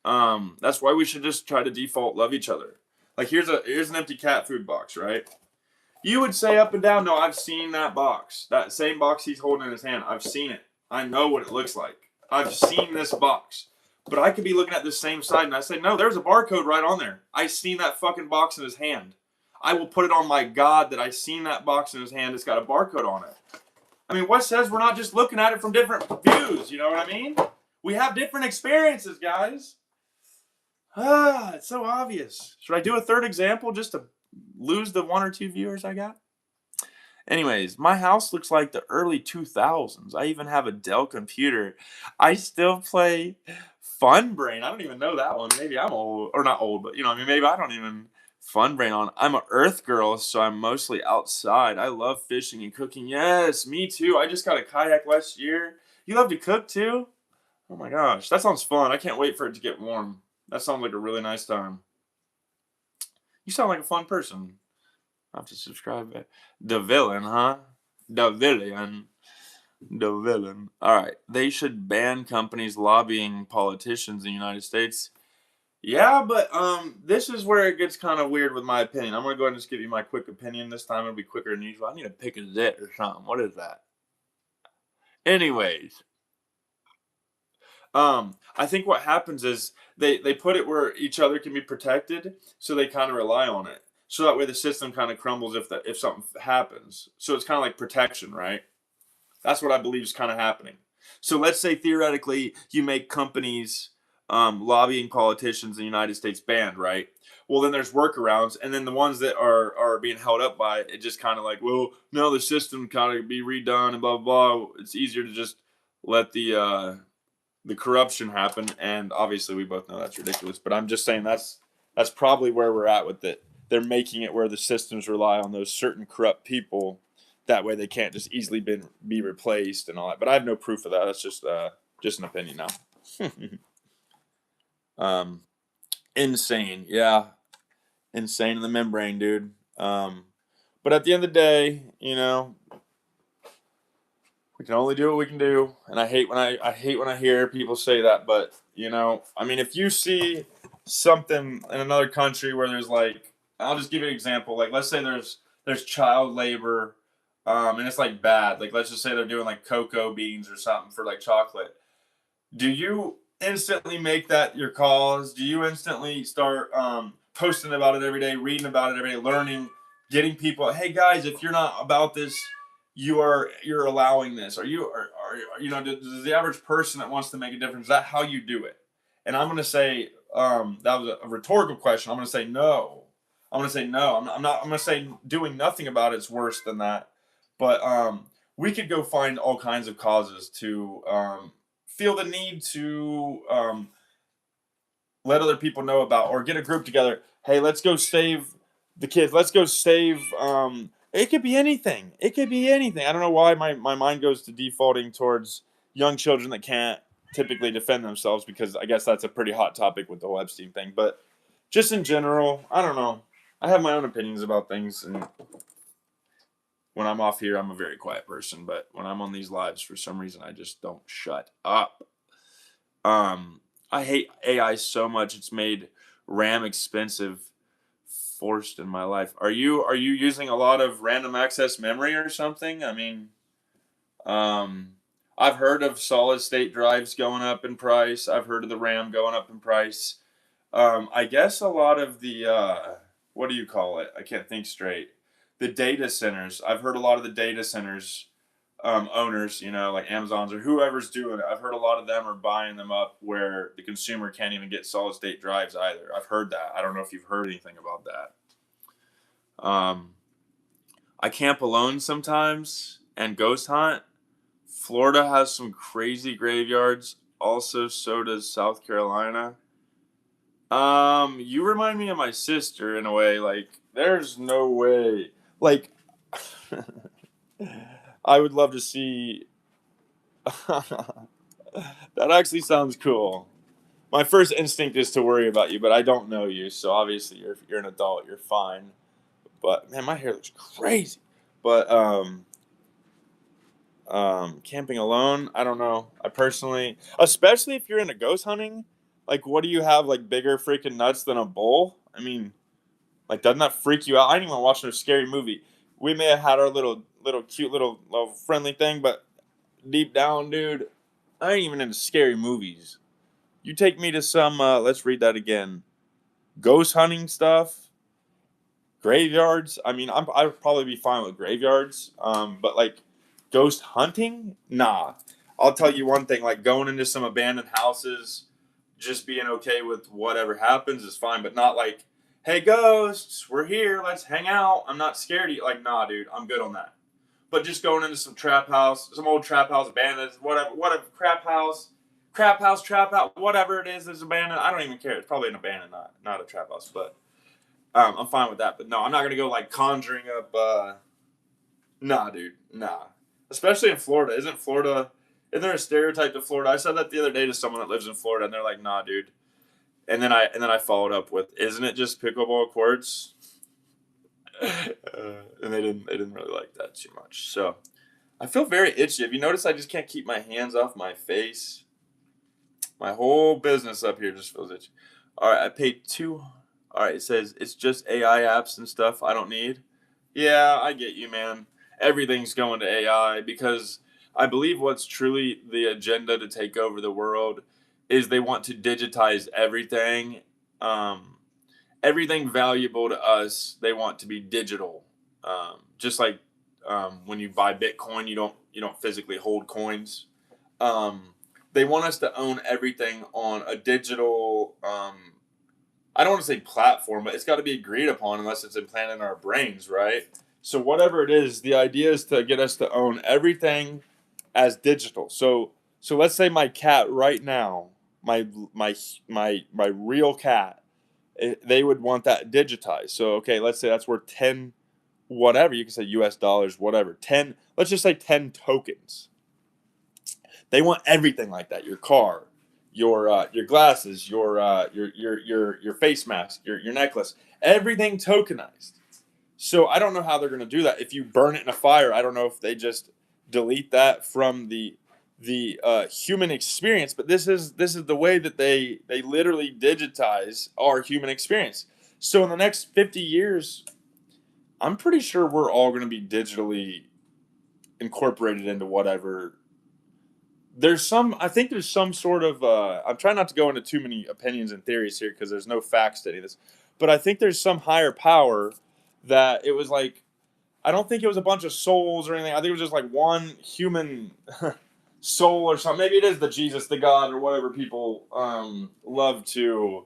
That's why we should just try to default love each other. Like here's an empty cat food box, right? You would say up and down, no, I've seen that box. That same box he's holding in his hand. I've seen it. I know what it looks like. I've seen this box. But I could be looking at the same side and I say, no, there's a barcode right on there. I've seen that fucking box in his hand. I will put it on my God that I've seen that box in his hand. It's got a barcode on it. I mean, what says we're not just looking at it from different views? You know what I mean? We have different experiences, guys. It's so obvious. Should I do a third example just to lose the 1 or 2 viewers I got? Anyways, my house looks like the early 2000s. I even have a Dell computer. I still play Fun Brain. I don't even know that one. Maybe I'm old, or not old, but I mean, maybe I don't even Fun Brain on. I'm a Earth girl, so I'm mostly outside. I love fishing and cooking. Yes, me too. I just got a kayak last year. You love to cook too? Oh my gosh, that sounds fun. I can't wait for it to get warm. That sounds like a really nice time. You sound like a fun person. I have to subscribe. The villain, huh? The villain. The villain. All right. They should ban companies lobbying politicians in the United States. Yeah, but this is where it gets kind of weird with my opinion. I'm gonna go ahead and just give you my quick opinion this time. It'll be quicker than usual. I need to pick a zit or something. What is that? Anyways, I think what happens is they put it where each other can be protected, so they kind of rely on it. So that way the system kind of crumbles if something happens. So it's kind of like protection, right? That's what I believe is kind of happening. So let's say theoretically you make companies lobbying politicians in the United States banned, right? Well, then there's workarounds, and then the ones that are being held up by it just kind of like, well, no, the system kind of be redone and blah blah blah. It's easier to just let the corruption happen, and obviously we both know that's ridiculous. But I'm just saying that's probably where we're at with it. They're making it where the systems rely on those certain corrupt people. That way they can't just easily be replaced and all that. But I have no proof of that. That's just an opinion now. Insane, yeah, insane in the membrane, dude. But at the end of the day, we can only do what we can do, and I hate when I hear people say that. But I mean, if you see something in another country where there's like, I'll just give you an example. Like, let's say there's child labor, and it's like bad. Like, let's just say they're doing like cocoa beans or something for like chocolate. Do you instantly make that your cause? Do you instantly start posting about it every day, reading about it every day, learning, getting people? Hey guys, if you're not about this, you're allowing this. Does the average person that wants to make a difference, is that how you do it? And I'm gonna say that was a rhetorical question. I'm gonna say no. I'm not. I'm gonna say doing nothing about it is worse than that. But we could go find all kinds of causes to feel the need to let other people know about, or get a group together. Hey, let's go save the kids. Let's go save. It could be anything. It could be anything. I don't know why my mind goes to defaulting towards young children that can't typically defend themselves, because I guess that's a pretty hot topic with the whole Epstein thing. But just in general, I don't know. I have my own opinions about things, and when I'm off here, I'm a very quiet person. But when I'm on these lives, for some reason, I just don't shut up. I hate AI so much. It's made RAM expensive, forced in my life. Are you using a lot of random access memory or something? I mean, I've heard of solid state drives going up in price. I've heard of the RAM going up in price. I guess a lot of the what do you call it? I can't think straight. The data centers. I've heard a lot of the data centers owners, like Amazon's or whoever's doing it. I've heard a lot of them are buying them up where the consumer can't even get solid state drives either. I've heard that. I don't know if you've heard anything about that. I camp alone sometimes and ghost hunt. Florida has some crazy graveyards. Also, so does South Carolina. You remind me of my sister in a way. Like, there's no way. Like, I would love to see. That actually sounds cool. My first instinct is to worry about you, but I don't know you, so obviously you're an adult. You're fine. But man, my hair looks crazy. But camping alone, I don't know. I personally, especially if you're into ghost hunting, like, what do you have, like, bigger freaking nuts than a bull? I mean, like, doesn't that freak you out? I didn't even watch no scary movie. We may have had our little cute little friendly thing, but deep down, dude, I ain't even into scary movies. You take me to some let's read that again. Ghost hunting stuff, graveyards. I mean, I'd probably be fine with graveyards. But like ghost hunting, nah. I'll tell you one thing: like going into some abandoned houses, just being okay with whatever happens is fine, but not like, hey, ghosts, we're here, let's hang out. I'm not scared of you. Like, nah, dude, I'm good on that. But just going into some trap house, some old trap house abandoned, whatever, crap house, trap house, whatever it is abandoned. I don't even care. It's probably an abandoned, not a trap house, but I'm fine with that. But no, I'm not gonna go like conjuring up. Nah, dude, nah. Especially in Florida, Isn't there a stereotype to Florida? I said that the other day to someone that lives in Florida, and they're like, "Nah, dude." And then I followed up with, "Isn't it just pickleball courts?" And they didn't really like that too much. So I feel very itchy. Have you noticed I just can't keep my hands off my face? My whole business up here just feels itchy. All right, I paid two. All right, it says it's just AI apps and stuff I don't need. Yeah, I get you, man. Everything's going to AI because I believe what's truly the agenda to take over the world is they want to digitize everything. Um, Everything valuable to us, they want to be digital. Just like when you buy Bitcoin, you don't physically hold coins. Um, they want us to own everything on a digital. I don't want to say platform, but it's got to be agreed upon unless it's implanted in our brains, right? So whatever it is, the idea is to get us to own everything as digital. So let's say my cat right now, my real cat, they would want that digitized. So okay, let's say that's worth 10 whatever, you can say US dollars, whatever. 10, let's just say 10 tokens. They want everything like that. Your car, your glasses, your face mask, your necklace, everything tokenized. So I don't know how they're going to do that. If you burn it in a fire, I don't know if they just delete that from the human experience. But this is the way that they literally digitize our human experience. So in the next 50 years, I'm pretty sure we're all going to be digitally incorporated into whatever. I think there's some sort of, I'm trying not to go into too many opinions and theories here because there's no facts to any of this, but I think there's some higher power that it was like, I don't think it was a bunch of souls or anything. I think it was just like one human soul or something. Maybe it is the Jesus, the God, or whatever people love to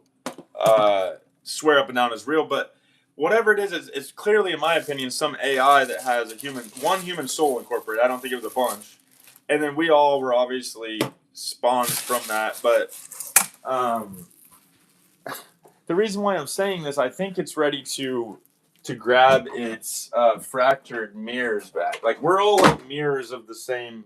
swear up and down is real. But whatever it is, it's clearly, in my opinion, some AI that has one human soul incorporated. I don't think it was a bunch. And then we all were obviously spawned from that. But the reason why I'm saying this, I think it's ready to grab its fractured mirrors back. Like, we're all like mirrors of the same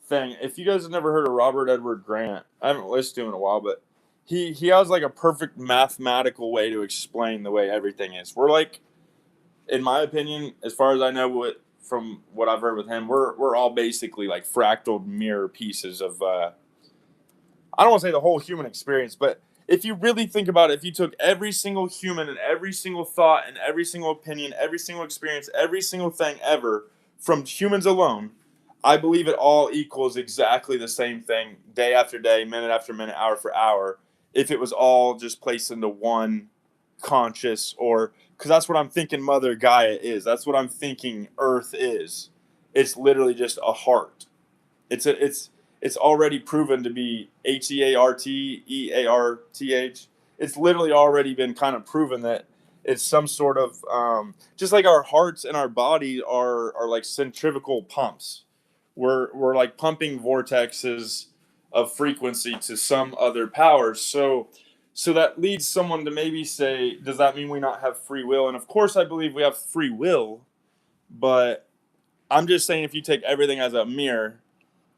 thing. If you guys have never heard of Robert Edward Grant, I haven't listened to him in a while, but he has like a perfect mathematical way to explain the way everything is. We're like, in my opinion, as far as I know, from what I've heard with him, we're all basically like fractal mirror pieces of I don't want to say the whole human experience, but if you really think about it, if you took every single human and every single thought and every single opinion, every single experience, every single thing ever from humans alone, I believe it all equals exactly the same thing day after day, minute after minute, hour for hour, if it was all just placed into one conscious, or because that's what I'm thinking Mother Gaia is. That's what I'm thinking Earth is. It's literally just a heart. It's already proven to be HEARTEARTH. It's literally already been kind of proven that it's some sort of just like our hearts and our body are like centrifugal pumps. We're like pumping vortexes of frequency to some other powers. So that leads someone to maybe say, does that mean we not have free will? And of course, I believe we have free will, but I'm just saying if you take everything as a mirror,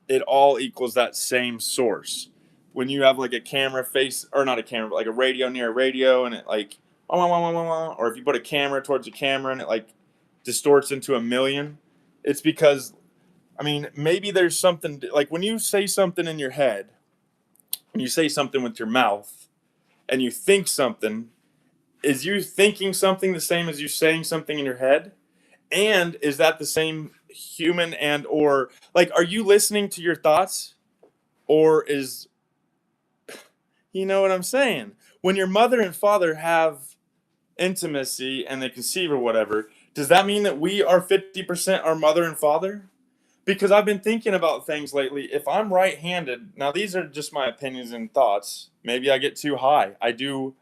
it all equals that same source. When you have like a camera face, or not a camera, but like a radio near a radio, and it like, or if you put a camera towards a camera and it like distorts into a million, it's because, I mean, maybe there's something, like when you say something in your head, when you say something with your mouth, and you think something, is you thinking something the same as you saying something in your head? And is that the same human, and or like, are you listening to your thoughts, or is, you know what I'm saying? When your mother and father have intimacy and they conceive or whatever, does that mean that we are 50% our mother and father? Because I've been thinking about things lately. If I'm right-handed, now these are just my opinions and thoughts, Maybe I get too high. I do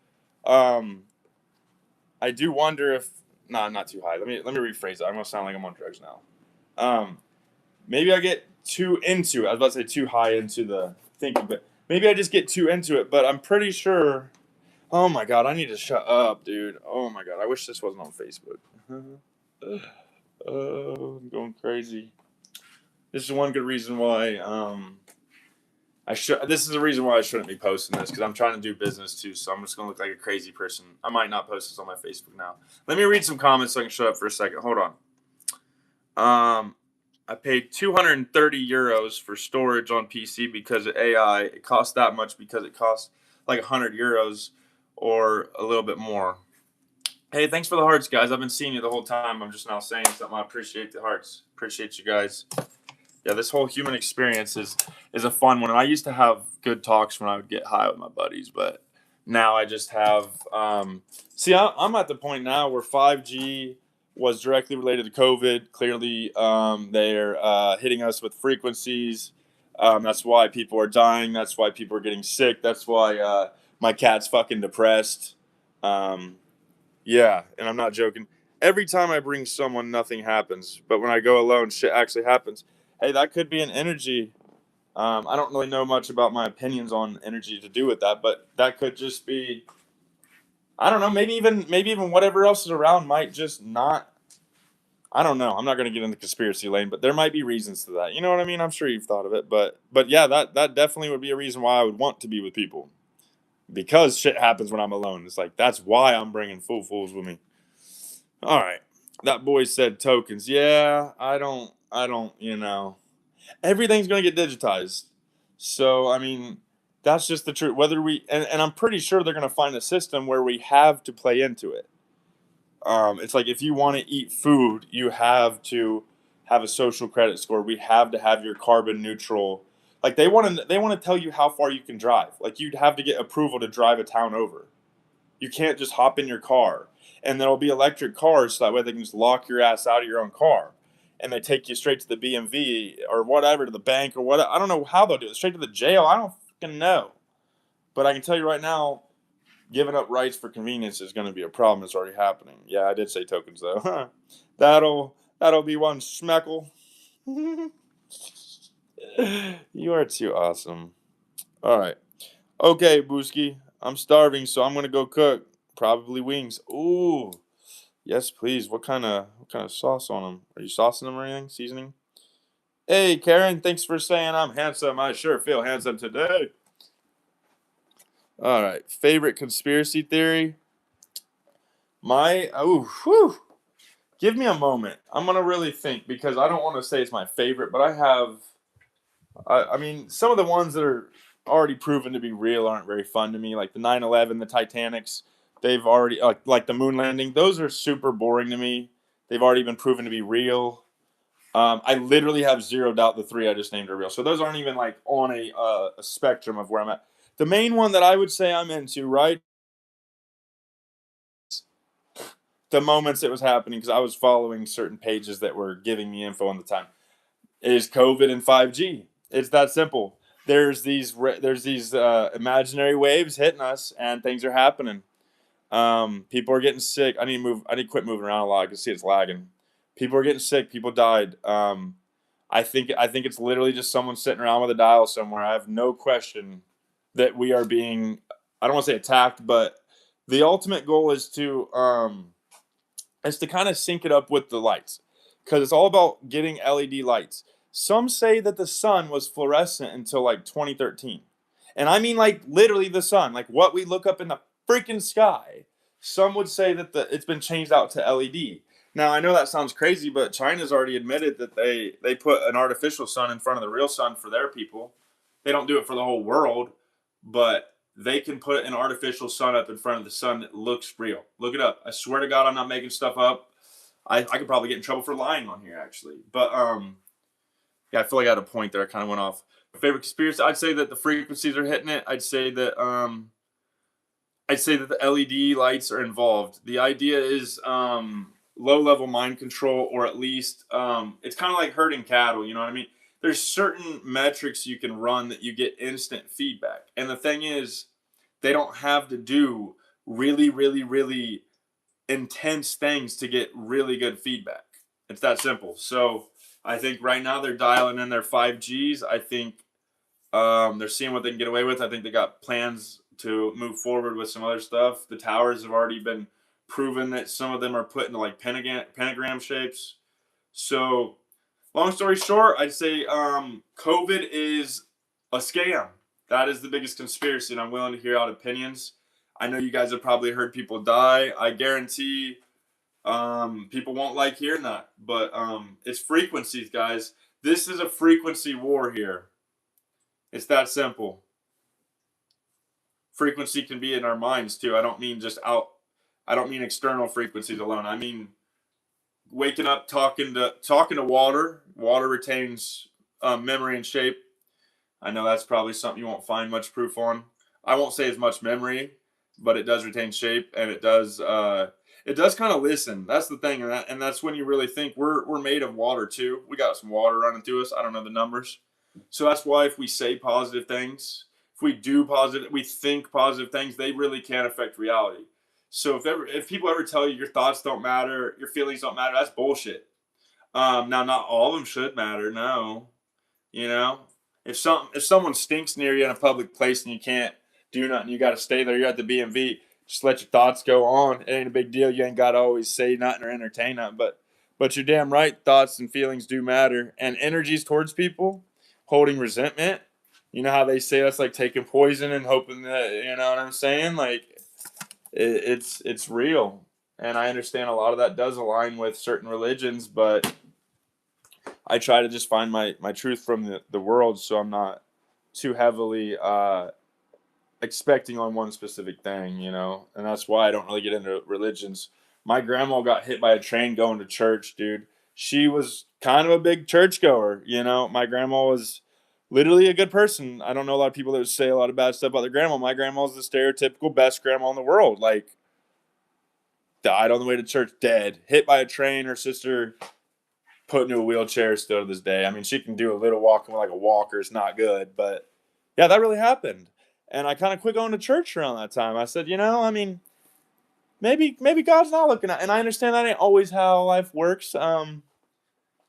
wonder if not too high. Let me rephrase it. I'm gonna sound like I'm on drugs now. Maybe I get too into it. I was about to say too high into the thinking, but maybe I just get too into it. But I'm pretty sure. Oh my god, I need to shut up, dude. Oh my god, I wish this wasn't on Facebook. I'm going crazy. This is one good reason why I should. This is the reason why I shouldn't be posting this because I'm trying to do business too. So I'm just gonna look like a crazy person. I might not post this on my Facebook now. Let me read some comments so I can shut up for a second. Hold on. I paid 230 euros for storage on PC because of AI. It cost that much because it cost like 100 euros or a little bit more. Hey, thanks for the hearts, guys. I've been seeing you the whole time. I'm just now saying something. I appreciate the hearts. Appreciate you guys. Yeah, this whole human experience is a fun one. And I used to have good talks when I would get high with my buddies, but now I just have. See, I'm at the point now where 5G was directly related to COVID. Clearly, they're hitting us with frequencies. That's why people are dying. That's why people are getting sick. That's why my cat's fucking depressed. Yeah, and I'm not joking. Every time I bring someone, nothing happens. But when I go alone, shit actually happens. Hey, that could be an energy. I don't really know much about my opinions on energy to do with that, but that could just be. I don't know. Maybe even whatever else is around might just not. I don't know. I'm not going to get in the conspiracy lane, but there might be reasons to that. You know what I mean? I'm sure you've thought of it, but yeah, that definitely would be a reason why I would want to be with people because shit happens when I'm alone. It's like that's why I'm bringing fools with me. All right. That boy said tokens. Yeah, I don't, everything's going to get digitized. So, I mean, that's just the truth. Whether and I'm pretty sure they're going to find a system where we have to play into it. It's like if you want to eat food, you have to have a social credit score. We have to have your carbon neutral. Like they want to tell you how far you can drive. Like you'd have to get approval to drive a town over. You can't just hop in your car. And there'll be electric cars so that way they can just lock your ass out of your own car. And they take you straight to the BMV or whatever, to the bank or what. I don't know how they'll do it. Straight to the jail. I don't fucking know. But I can tell you right now, giving up rights for convenience is going to be a problem. It's already happening. Yeah, I did say tokens though. that'll be one schmeckle. You are too awesome. All right. Okay, Booski. I'm starving, so I'm gonna go cook. Probably wings. Ooh, yes, please. What kind of sauce on them? Are you saucing them or anything? Seasoning? Hey, Karen. Thanks for saying I'm handsome. I sure feel handsome today. All right. Favorite conspiracy theory? Whew. Give me a moment. I'm gonna really think because I don't want to say it's my favorite, but I have. I mean, some of the ones that are already proven to be real aren't very fun to me, like the 9/11, the Titanics. They've already like the moon landing. Those are super boring to me. They've already been proven to be real. I literally have zero doubt the three I just named are real. So those aren't even like on a spectrum of where I'm at. The main one that I would say I'm into, right? The moments it was happening because I was following certain pages that were giving me info on the time is COVID and 5G. It's that simple. There's these imaginary waves hitting us, and things are happening. People are getting sick. I need to move. I need to quit moving around a lot. I can see it's lagging. People are getting sick. People died. I think it's literally just someone sitting around with a dial somewhere. I have no question that we are being. I don't want to say attacked, but the ultimate goal is to kind of sync it up with the lights because it's all about getting LED lights. Some say that the sun was fluorescent until like 2013. And I mean like literally the sun, like what we look up in the freaking sky. Some would say that it's been changed out to LED. Now I know that sounds crazy, but China's already admitted that they put an artificial sun in front of the real sun for their people. They don't do it for the whole world, but they can put an artificial sun up in front of the sun that looks real. Look it up. I swear to God, I'm not making stuff up. I could probably get in trouble for lying on here, actually. But yeah, I feel like I had a point there. I kind of went off. My favorite conspiracy? I'd say that the frequencies are hitting it. I'd say that the LED lights are involved. The idea is low level mind control, or at least it's kind of like herding cattle. You know what I mean? There's certain metrics you can run that you get instant feedback. And the thing is, they don't have to do really, really, really intense things to get really good feedback. It's that simple. So I think right now they're dialing in their 5Gs. I think they're seeing what they can get away with. I think they got plans to move forward with some other stuff. The towers have already been proven that some of them are put into like pentagram shapes. So long story short, I'd say COVID is a scam. That is the biggest conspiracy, and I'm willing to hear out opinions. I know you guys have probably heard people die. I guarantee people won't like hearing that, but it's frequencies, guys. This is a frequency war here. It's that simple. Frequency can be in our minds too. I don't mean just out. I don't mean external frequencies alone. I mean waking up, talking to water. Water retains memory and shape. I know that's probably something you won't find much proof on. I won't say as much memory, but it does retain shape, and it does kind of listen. That's the thing, and that's when you really think we're made of water too. We got some water running through us. I don't know the numbers, so that's why if we say positive things, if we do positive, we think positive things, they really can affect reality. So if people ever tell you your thoughts don't matter, your feelings don't matter, that's bullshit. Now not all of them should matter. No, you know, if someone stinks near you in a public place and you can't do nothing, you got to stay there. You're at the BMV. Just let your thoughts go on. It ain't a big deal. You ain't got to always say nothing or entertain nothing. But you're damn right. Thoughts and feelings do matter. And energies towards people, holding resentment. You know how they say that's like taking poison and hoping that, you know what I'm saying? Like it's real. And I understand a lot of that does align with certain religions, but I try to just find my truth from the world, so I'm not too heavily expecting on one specific thing, you know? And that's why I don't really get into religions. My grandma got hit by a train going to church, dude. She was kind of a big churchgoer, you know? My grandma was literally a good person. I don't know a lot of people that would say a lot of bad stuff about their grandma. My grandma was the stereotypical best grandma in the world. Like, died on the way to church, dead. Hit by a train. Her sister put into a wheelchair still to this day. I mean, she can do a little walking with like a walker. It's not good, but yeah, that really happened. And I kind of quit going to church around that time. I said, you know, I mean, maybe God's not looking at. And I understand that ain't always how life works. I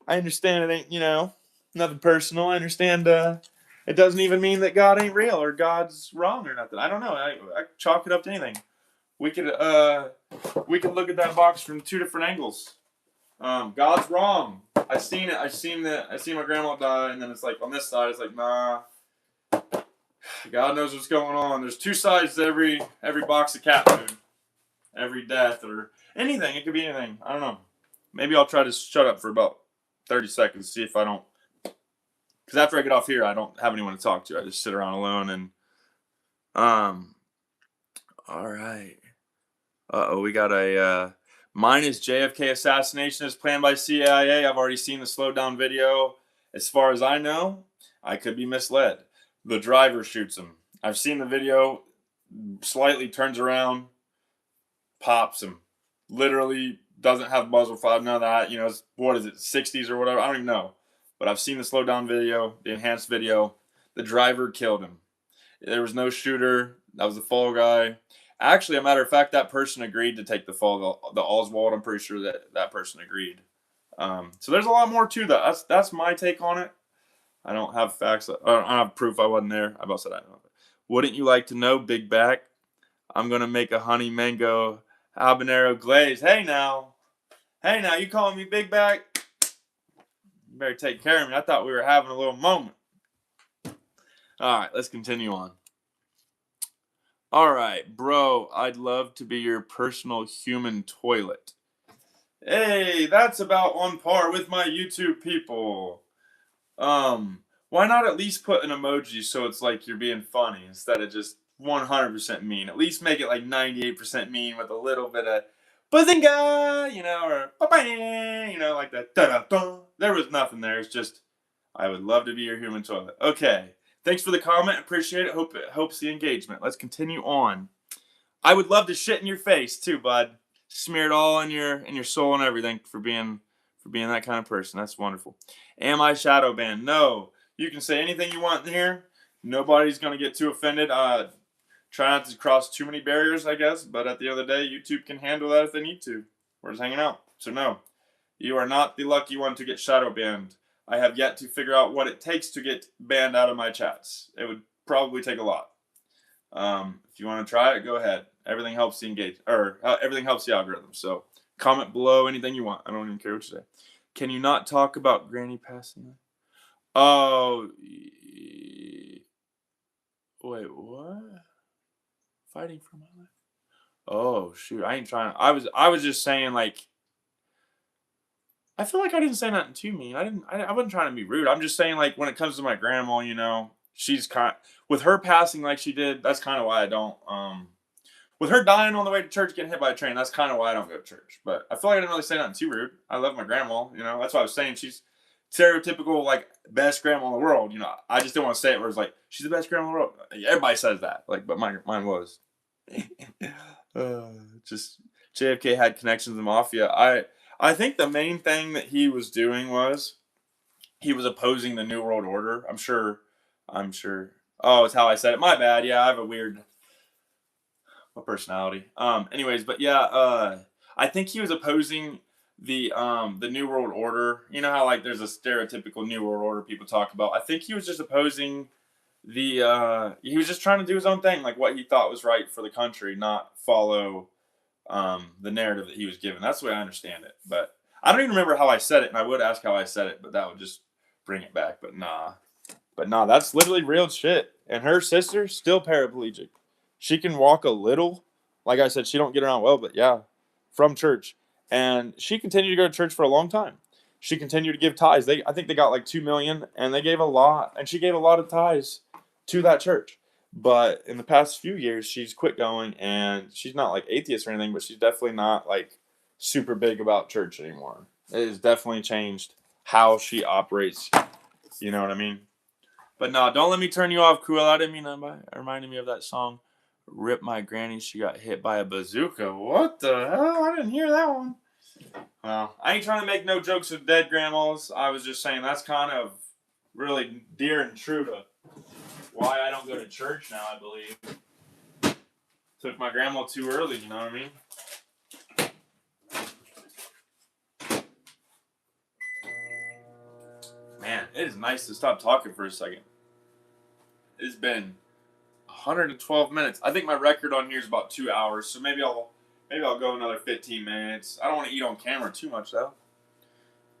understand it ain't, you know, nothing personal. I understand it doesn't even mean that God ain't real or God's wrong or nothing. I don't know. I chalk it up to anything. We could look at that box from two different angles. God's wrong. I seen it. I seen my grandma die, and then it's like on this side, it's like, nah. God knows what's going on. There's two sides to every box of cat food, every death or anything. It could be anything. I don't know. Maybe I'll try to shut up for about 30 seconds, see if I don't. Because after I get off here, I don't have anyone to talk to. I just sit around alone and. All right. We got a. Mine is JFK assassination as planned by CIA. I've already seen the slowdown video. As far as I know, I could be misled. The driver shoots him. I've seen the video, slightly turns around, pops him. Literally doesn't have muzzle fire, none of that. You know, what is it, 60s or whatever? I don't even know. But I've seen the slowdown video, the enhanced video. The driver killed him. There was no shooter. That was the fall guy. Actually, a matter of fact, that person agreed to take the fall. The Oswald, I'm pretty sure that person agreed. So there's a lot more to that. That's my take on it. I don't have facts. I don't have proof I wasn't there. I about said I know. Wouldn't you like to know, Big Back? I'm going to make a honey mango habanero glaze. Hey now, you calling me Big Back? You better take care of me. I thought we were having a little moment. All right, let's continue on. All right, bro, I'd love to be your personal human toilet. Hey, that's about on par with my YouTube people. Why not at least put an emoji so it's like you're being funny instead of just 100% mean? At least make it like 98% mean with a little bit of bazinga, you know, or ba-bang, you know, like that. Da-da-da. There was nothing there. It's just, I would love to be your human toilet. Okay. Thanks for the comment. Appreciate it. Hope it helps the engagement. Let's continue on. I would love to shit in your face too, bud. Smear it all in your soul and everything for being that kind of person. That's wonderful. Am I shadow banned? No. You can say anything you want in here. Nobody's gonna get too offended. Try not to cross too many barriers, I guess. But at the end of the day, YouTube can handle that if they need to. We're just hanging out. So no, you are not the lucky one to get shadow banned. I have yet to figure out what it takes to get banned out of my chats. It would probably take a lot. If you want to try it, go ahead. Everything helps the everything helps the algorithm. So comment below anything you want. I don't even care what you say. Can you not talk about Granny passing? Oh, wait, what? Fighting for my life. Oh shoot, I ain't trying. I was just saying like. I feel like I didn't say nothing too mean. I wasn't trying to be rude. I'm just saying like when it comes to my grandma, you know, she's with her passing like she did. That's kind of why I don't. With her dying on the way to church, getting hit by a train, that's kind of why I don't go to church. But I feel like I didn't really say nothing too rude. I love my grandma, you know. That's what I was saying. She's stereotypical, like, best grandma in the world, you know. I just didn't want to say it where it's like, she's the best grandma in the world. Everybody says that, like, but mine was. Just JFK had connections to the mafia. I think the main thing that he was doing was he was opposing the New World Order. I'm sure. Oh, it's how I said it. My bad. Yeah, I have a weird personality. Anyways, but yeah, I think he was opposing the New World Order. You know how like there's a stereotypical New World Order people talk about. I think he was just opposing he was just trying to do his own thing, like what he thought was right for the country, not follow the narrative that he was given. That's the way I understand it. But I don't even remember how I said it, and I would ask how I said it, but that would just bring it back. But nah, that's literally real shit. And her sister still paraplegic. She can walk a little. Like I said, she don't get around well, but yeah, from church. And she continued to go to church for a long time. She continued to give tithes. I think they got like 2 million, and they gave a lot, and she gave a lot of tithes to that church. But in the past few years, she's quit going, and she's not like atheist or anything, but she's definitely not like super big about church anymore. It has definitely changed how she operates. You know what I mean? But no, don't let me turn you off, Cool. I didn't mean that. It reminded me of that song, "Rip My Granny, She Got Hit by a Bazooka." What the hell? I didn't hear that one. Well, I ain't trying to make no jokes with dead grandmas. I was just saying that's kind of really dear and true to why I don't go to church now, I believe. Took my grandma too early, you know what I mean? Man, it is nice to stop talking for a second. It's been 112 minutes. I think my record on here is about 2 hours, so maybe I'll go another 15 minutes. I don't want to eat on camera too much though.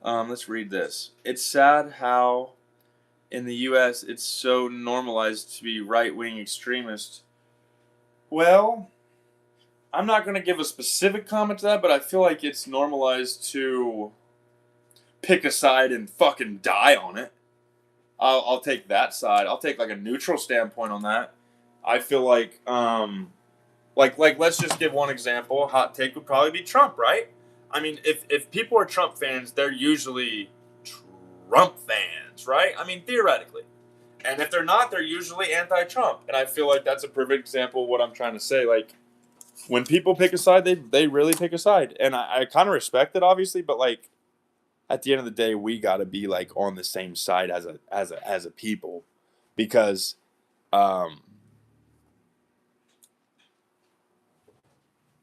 Let's read this. It's sad how in the U.S. it's so normalized to be right-wing extremist. Well, I'm not going to give a specific comment to that, but I feel like it's normalized to pick a side and fucking die on it. I'll take that side. I'll take like a neutral standpoint on that. I feel like let's just give one example. A hot take would probably be Trump, right? I mean, if people are Trump fans, they're usually Trump fans, right? I mean, theoretically. And if they're not, they're usually anti-Trump. And I feel like that's a perfect example of what I'm trying to say. Like, when people pick a side, they really pick a side. And I kind of respect it, obviously, but like, at the end of the day, we got to be like on the same side as a people, because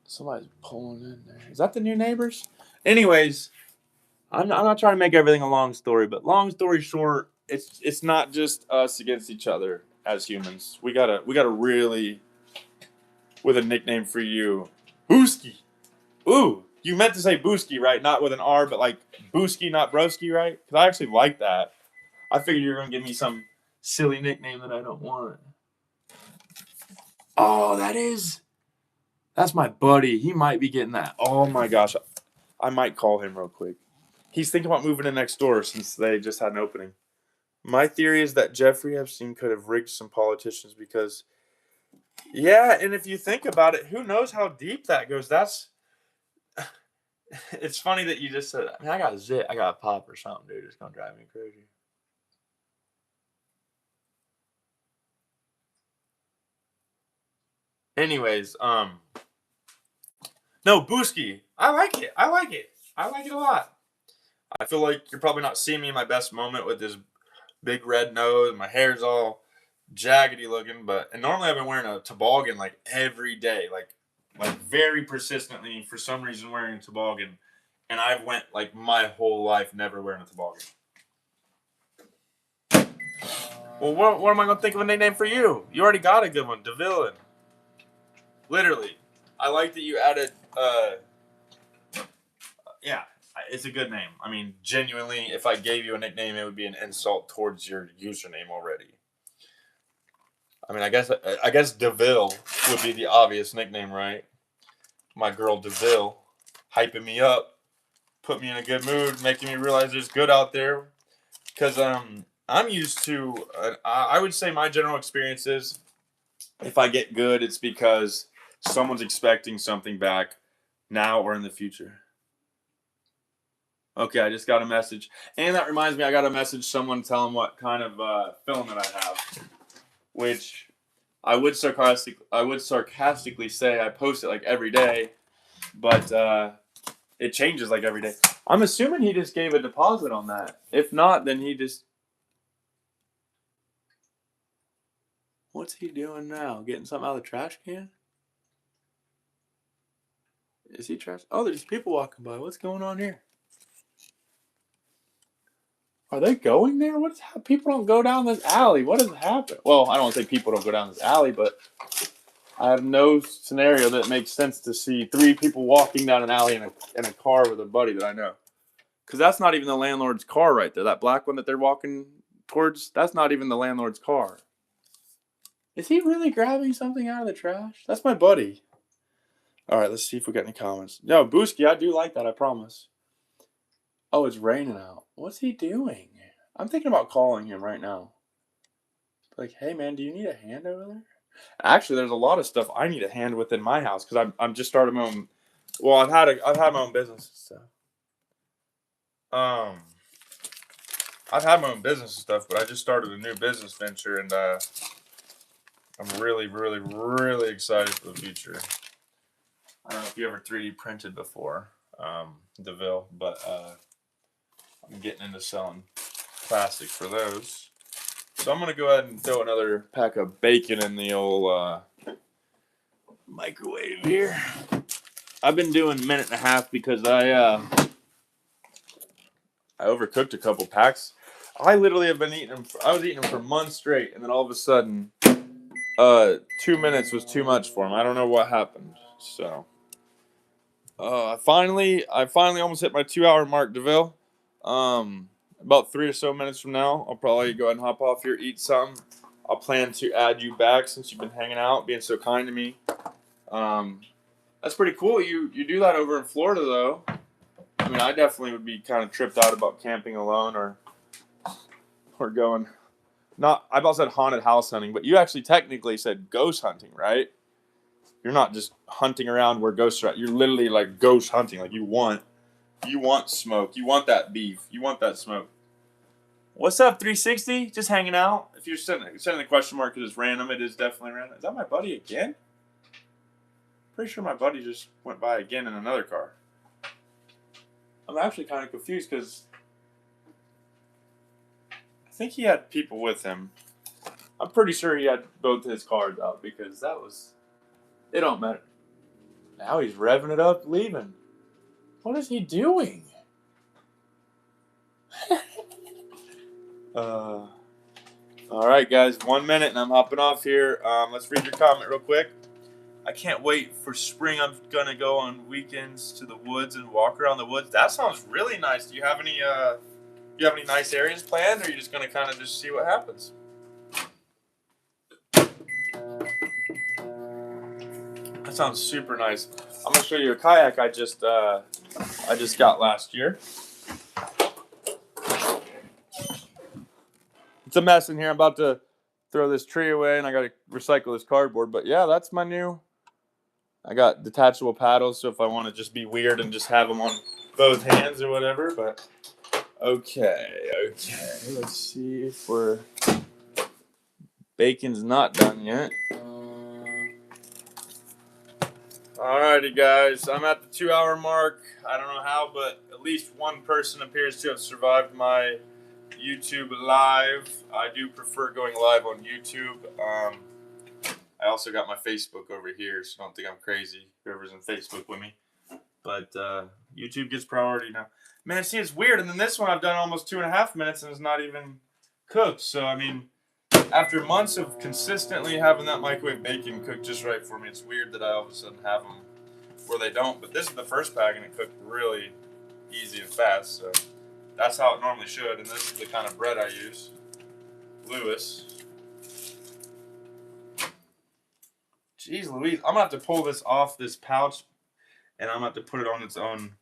somebody's pulling in there. Is that the new neighbors? Anyways, I'm not trying to make everything a long story, but long story short, it's not just us against each other as humans. We gotta really, with a nickname for you, Booski. Ooh. You meant to say Booski, right? Not with an R, but like Booski, not Broski, right? Because I actually like that. I figured you were going to give me some silly nickname that I don't want. Oh, that's my buddy. He might be getting that. Oh my gosh. I might call him real quick. He's thinking about moving in next door since they just had an opening. My theory is that Jeffrey Epstein could have rigged some politicians because, yeah, and if you think about it, who knows how deep that goes? It's funny that you just said that. I mean, I got a zit. I got a pop or something, dude. It's going to drive me crazy. Anyways, no, Booski. I like it. I like it a lot. I feel like you're probably not seeing me in my best moment with this big red nose. My hair's all jaggedy looking, and normally I've been wearing a toboggan like every day, like very persistently for some reason wearing a toboggan, and I've went like my whole life never wearing a toboggan. Well, what am I gonna think of a nickname for you? You already got a good one, DeVillain. Literally, I like that you added. Yeah, it's a good name. I mean, genuinely, if I gave you a nickname, it would be an insult towards your username already. I mean, I guess DeVille would be the obvious nickname, right? My girl DeVille, hyping me up, put me in a good mood, making me realize there's good out there. Because I'm used to, I would say my general experience is, if I get good, it's because someone's expecting something back now or in the future. Okay, I just got a message. And that reminds me, I got a message, someone telling what kind of filament I have. Which I would sarcastically say I post it like every day, but it changes like every day. I'm assuming he just gave a deposit on that. If not, then he just... What's he doing now? Getting something out of the trash can? Is he trash? Oh, there's people walking by. What's going on here? Are they going there? What is happening? People don't go down this alley. What has happened? Well, I don't say people don't go down this alley, but I have no scenario that makes sense to see 3 people walking down an alley in a car with a buddy that I know. Because that's not even the landlord's car right there. That black one that they're walking towards, that's not even the landlord's car. Is he really grabbing something out of the trash? That's my buddy. All right, let's see if we got any comments. No, Booski, I do like that, I promise. Oh, it's raining out. What's he doing? I'm thinking about calling him right now. Like, hey, man, do you need a hand over there? Actually, there's a lot of stuff I need a hand with in my house because I'm just starting my own. Well, I've had my own business and stuff. I've had my own business and stuff, but I just started a new business venture, and I'm really, really, really excited for the future. I don't know if you ever 3D printed before, DeVille, but I'm getting into selling plastic for those. So I'm going to go ahead and throw another pack of bacon in the old microwave here. I've been doing 1.5 minutes because I overcooked a couple packs. I literally have been eating them. I was eating them for months straight, and then all of a sudden, 2 minutes was too much for them. I don't know what happened. So, I finally almost hit my 2-hour mark, DeVille. About 3 or so minutes from now, I'll probably go ahead and hop off here, eat something. I'll plan to add you back since you've been hanging out, being so kind to me. That's pretty cool. You do that over in Florida, though. I mean, I definitely would be kind of tripped out about camping alone or going. Not, I about said haunted house hunting, but you actually technically said ghost hunting, right? You're not just hunting around where ghosts are at. You're literally like ghost hunting. Like you want smoke. You want that beef. You want that smoke. What's up, 360? Just hanging out. If you're sending the question mark because it's random, it is definitely random. Is that my buddy again? Pretty sure my buddy just went by again in another car. I'm actually kind of confused because I think he had people with him. I'm pretty sure he had both his cars out because that was... It don't matter. Now he's revving it up, leaving. What is he doing? All right, guys. 1 minute and I'm hopping off here. Let's read your comment real quick. I can't wait for spring. I'm gonna go on weekends to the woods and walk around the woods. That sounds really nice. Do you have any nice areas planned, or are you just gonna kind of just see what happens? That sounds super nice. I'm gonna show you a kayak I just got last year. It's a mess in here. I'm about to throw this tree away, and I gotta recycle this cardboard. But yeah, that's my new. I got detachable paddles, so if I want to just be weird and just have them on both hands or whatever. But okay. Let's see if bacon's not done yet. Alrighty, guys. I'm at the 2-hour mark. I don't know how, but at least one person appears to have survived my YouTube live. I do prefer going live on YouTube. I also got my Facebook over here, so don't think I'm crazy, whoever's in Facebook with me. But YouTube gets priority now. Man, see, it's weird. And then this one I've done almost 2.5 minutes and it's not even cooked. So, I mean, after months of consistently having that microwave bacon cook just right for me, it's weird that I all of a sudden have them where they don't. But this is the first pack and it cooked really easy and fast. So that's how it normally should. And this is the kind of bread I use. Lewis. Jeez Louise, I'm going to have to pull this off this pouch and I'm going to have to put it on its own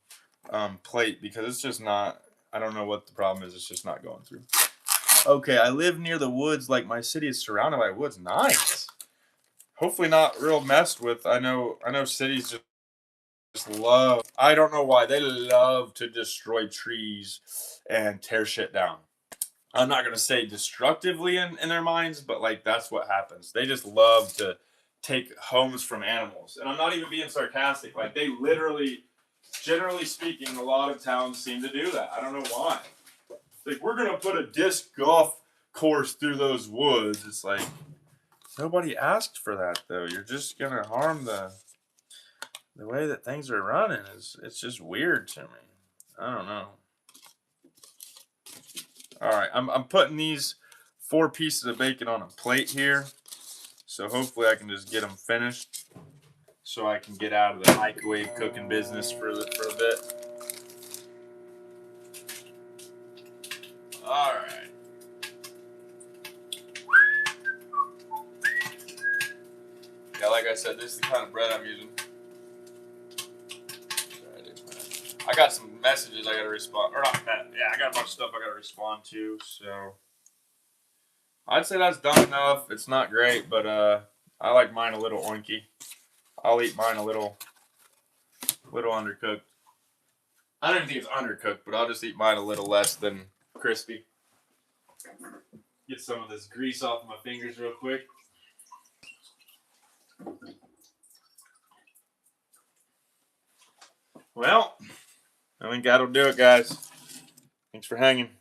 plate because it's just not, I don't know what the problem is. It's just not going through. Okay, I live near the woods. Like my city is surrounded by woods. Nice. Hopefully not real messed with. I know cities just love, I don't know why, they love to destroy trees and tear shit down. I'm not going to say destructively in their minds, but like that's what happens. They just love to take homes from animals. And I'm not even being sarcastic. Like they literally, generally speaking, a lot of towns seem to do that. I don't know why. Like we're going to put a disc golf course through those woods. It's like nobody asked for that though. You're just going to harm the way that things are running. It's just weird to me. I don't know. All right, I'm putting these 4 pieces of bacon on a plate here. So hopefully I can just get them finished so I can get out of the microwave cooking business for a bit. All right. Yeah, like I said, this is the kind of bread I'm using. I got some messages I got to respond, or not, yeah, I got a bunch of stuff I got to respond to, so I'd say that's done enough. It's not great, but I like mine a little oinky. I'll eat mine a little undercooked. I don't even think it's undercooked, but I'll just eat mine a little less than crispy. Get some of this grease off my fingers real quick. Well, I think that'll do it, guys. Thanks for hanging.